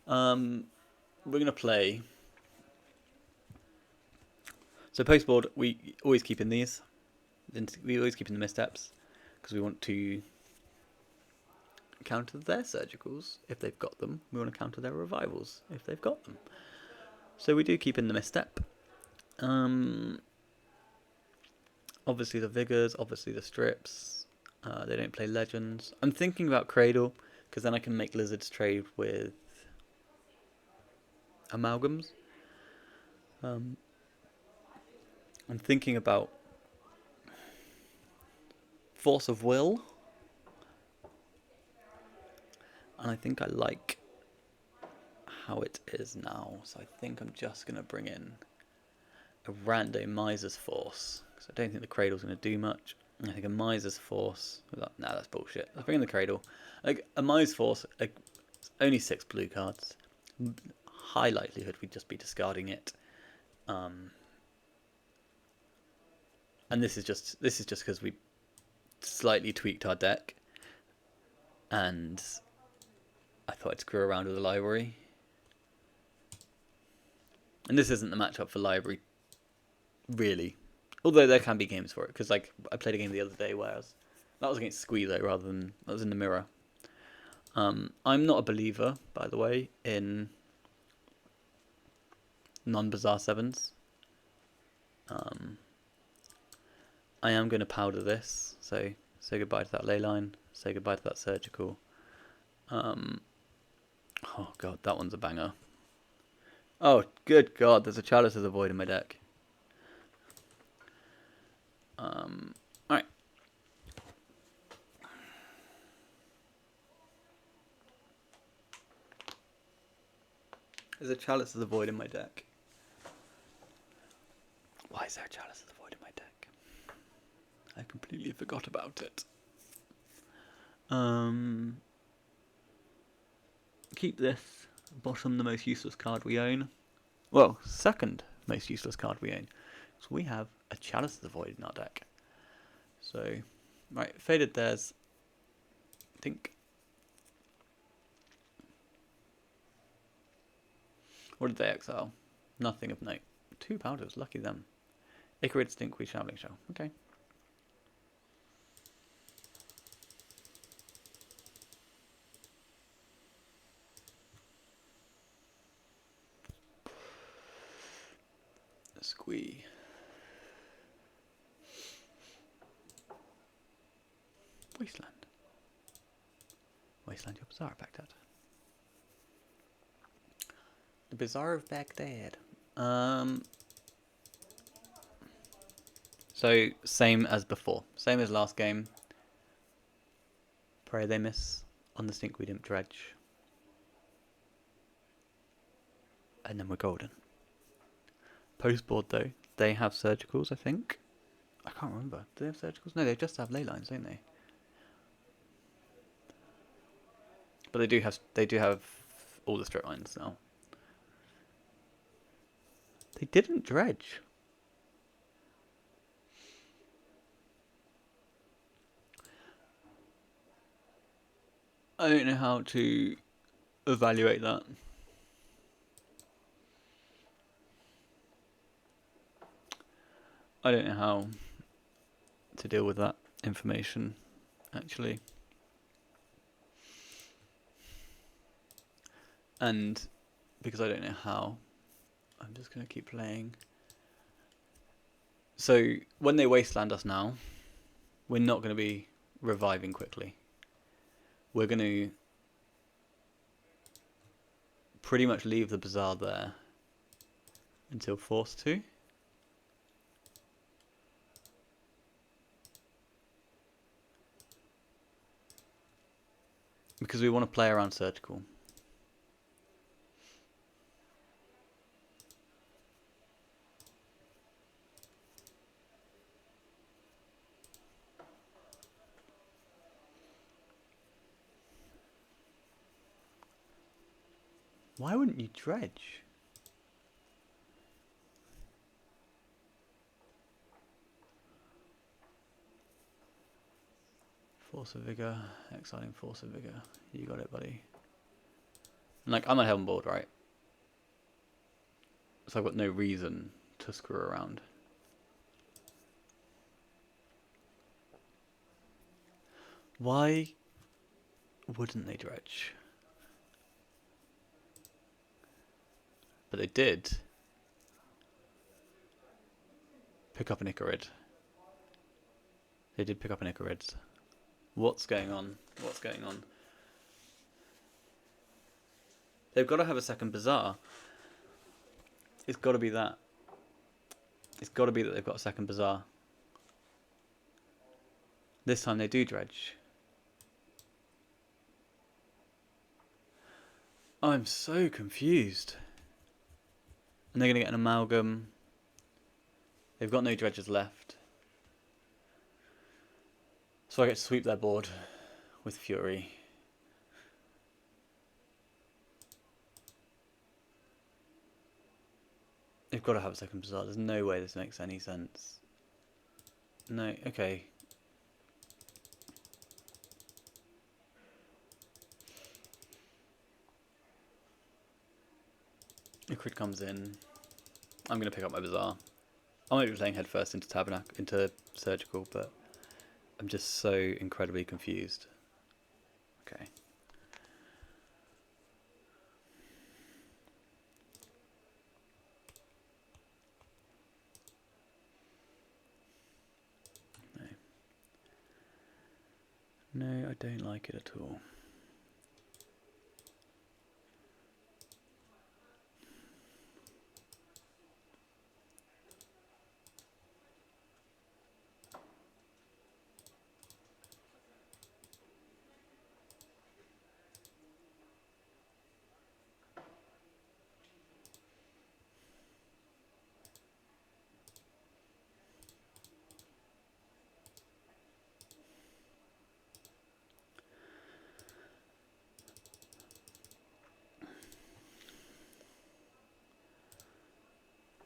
We're going to play. So post board, we always keep in these. We always keep in the missteps, because we want to counter their surgicals if they've got them. We want to counter their revivals if they've got them. So we do keep in the misstep. Obviously the Vigors, obviously the Strips. They don't play Legends. I'm thinking about Cradle, because then I can make Lizards trade with Amalgams. I'm thinking about Force of Will. And I think I like how it is now. So I think I'm just going to bring in a rando Miser's Force. Because I don't think the Cradle's going to do much. I think a Miser's Force. Nah, that's bullshit. Let's bring in the Cradle. Like, a Miser's Force, only 6 blue cards. High likelihood we'd just be discarding it. And this is just because we slightly tweaked our deck. And I thought I'd screw around with the library. And this isn't the matchup for library, really. Although there can be games for it, because like I played a game the other day where that was against Squee though, rather than that was in the mirror. I'm not a believer, by the way, in non-Bazaar 7s. I am going to powder this, so say goodbye to that ley line, say goodbye to that surgical. Oh god, that one's a banger. Oh, good god, there's a Chalice of the Void in my deck. Alright. There's a Chalice of the Void in my deck. Why is there a Chalice of the Void in my deck? I completely forgot about it. Keep this. Bottom, the most useless card we own. Well, second most useless card we own. So we have a Chalice of the Void in our deck. So, right, faded theirs. I think. What did they exile? Nothing of note. 2 powders, lucky them. Icarid, Stinkweed, Shambling Shell. Okay. Squee. Wasteland. Wasteland, your Bazaar of Baghdad. The Bazaar of Baghdad. So, same as before. Same as last game. Pray they miss on the Stinkweed Imp Dredge. And then we're golden. Post board though, they have surgicals, I think. I can't remember. Do they have surgicals? No, they just have ley lines, don't they? But they do have all the strip lines now. They didn't dredge. I don't know how to evaluate that. I don't know how to deal with that information, actually. And because I don't know how, I'm just going to keep playing. So when they wasteland us now, we're not going to be reviving quickly. We're going to pretty much leave the Bazaar there until forced to. Because we want to play around surgical. Why wouldn't you dredge? Force of Vigor, exiling Force of Vigor. You got it, buddy. And like, I'm on Helm board, right? So I've got no reason to screw around. Why wouldn't they dredge? But they did pick up an Icarid. They did pick up an Icarid. What's going on? What's going on? They've got to have a second Bazaar. It's got to be that. It's got to be that they've got a second Bazaar. This time they do dredge. I'm so confused. And they're going to get an amalgam. They've got no dredges left. So I get to sweep their board with Fury. They've got to have a second Bazaar. There's no way this makes any sense. No, okay. Icarid comes in. I'm going to pick up my Bazaar. I might be playing headfirst into Tabernacle, into Surgical, but I'm just so incredibly confused. Okay. No. No, I don't like it at all.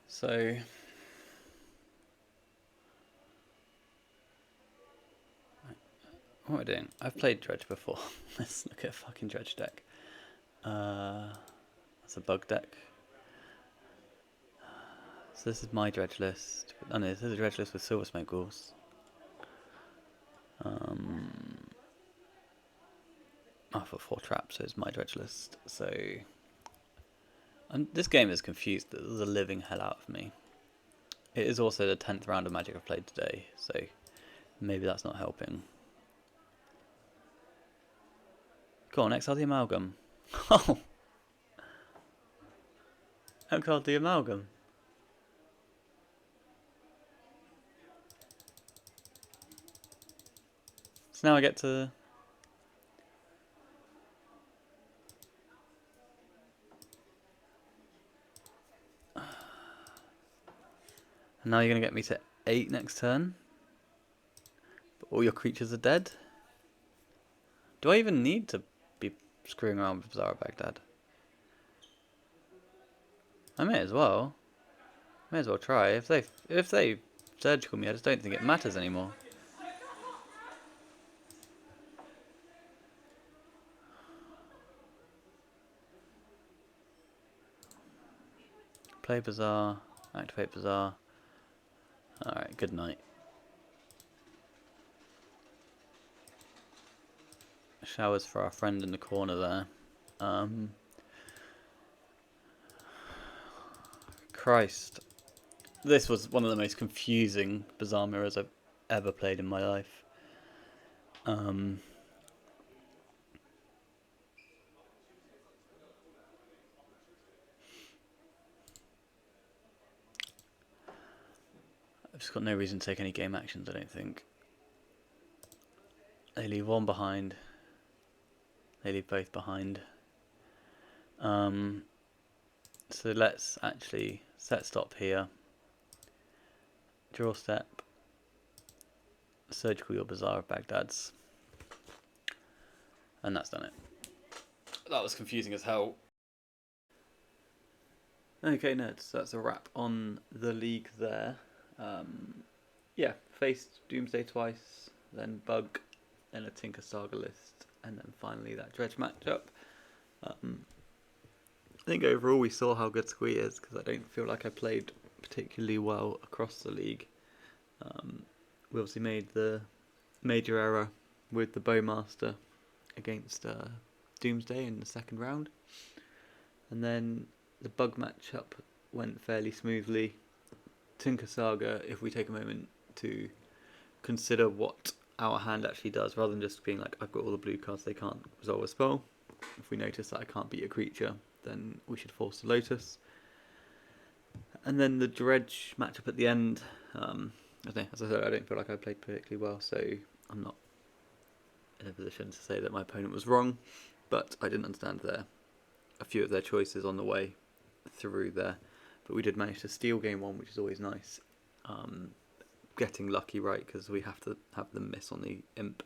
So what am I doing? I've played Dredge before. Let's look at a fucking Dredge deck. That's a bug deck. So this is my dredge list. Oh no, this is a dredge list with Silver Smoke Ghouls. I've got 4 traps, so it's my dredge list. So this game has confused the living hell out of me. It is also the 10th round of Magic I've played today, so maybe that's not helping. Go on, exile the Amalgam. Oh! Exile the Amalgam. So now I get to... And now you're going to get me to 8 next turn? But all your creatures are dead? Do I even need to be screwing around with Zara Baghdad? I may as well. May as well try. If they surgical me, I just don't think it matters anymore. Play Bazaar, activate Bazaar. Alright, good night. Showers for our friend in the corner there. Christ. This was one of the most confusing Bazaar mirrors I've ever played in my life. I've just got no reason to take any game actions, I don't think. They leave one behind. They leave both behind. So let's actually set stop here. Draw step. Surgical your Bazaar of Baghdad's. And that's done it. That was confusing as hell. Okay, nerds, that's a wrap on the league there. Yeah, faced Doomsday twice, then Bug, then a Tinker Saga list, and then finally that Dredge matchup. I think overall we saw how good Squee is, because I don't feel like I played particularly well across the league. We obviously made the major error with the Bowmaster against Doomsday in the second round, and then the Bug matchup went fairly smoothly. Tinker Saga, if we take a moment to consider what our hand actually does, rather than just being like, I've got all the blue cards, they can't resolve a spell. If we notice that I can't beat a creature, then we should force the Lotus. And then the Dredge matchup at the end, as I said, I don't feel like I played particularly well, so I'm not in a position to say that my opponent was wrong, but I didn't understand a few of their choices on the way through there. But we did manage to steal game 1, which is always nice. Getting lucky right, because we have to have them miss on the Imp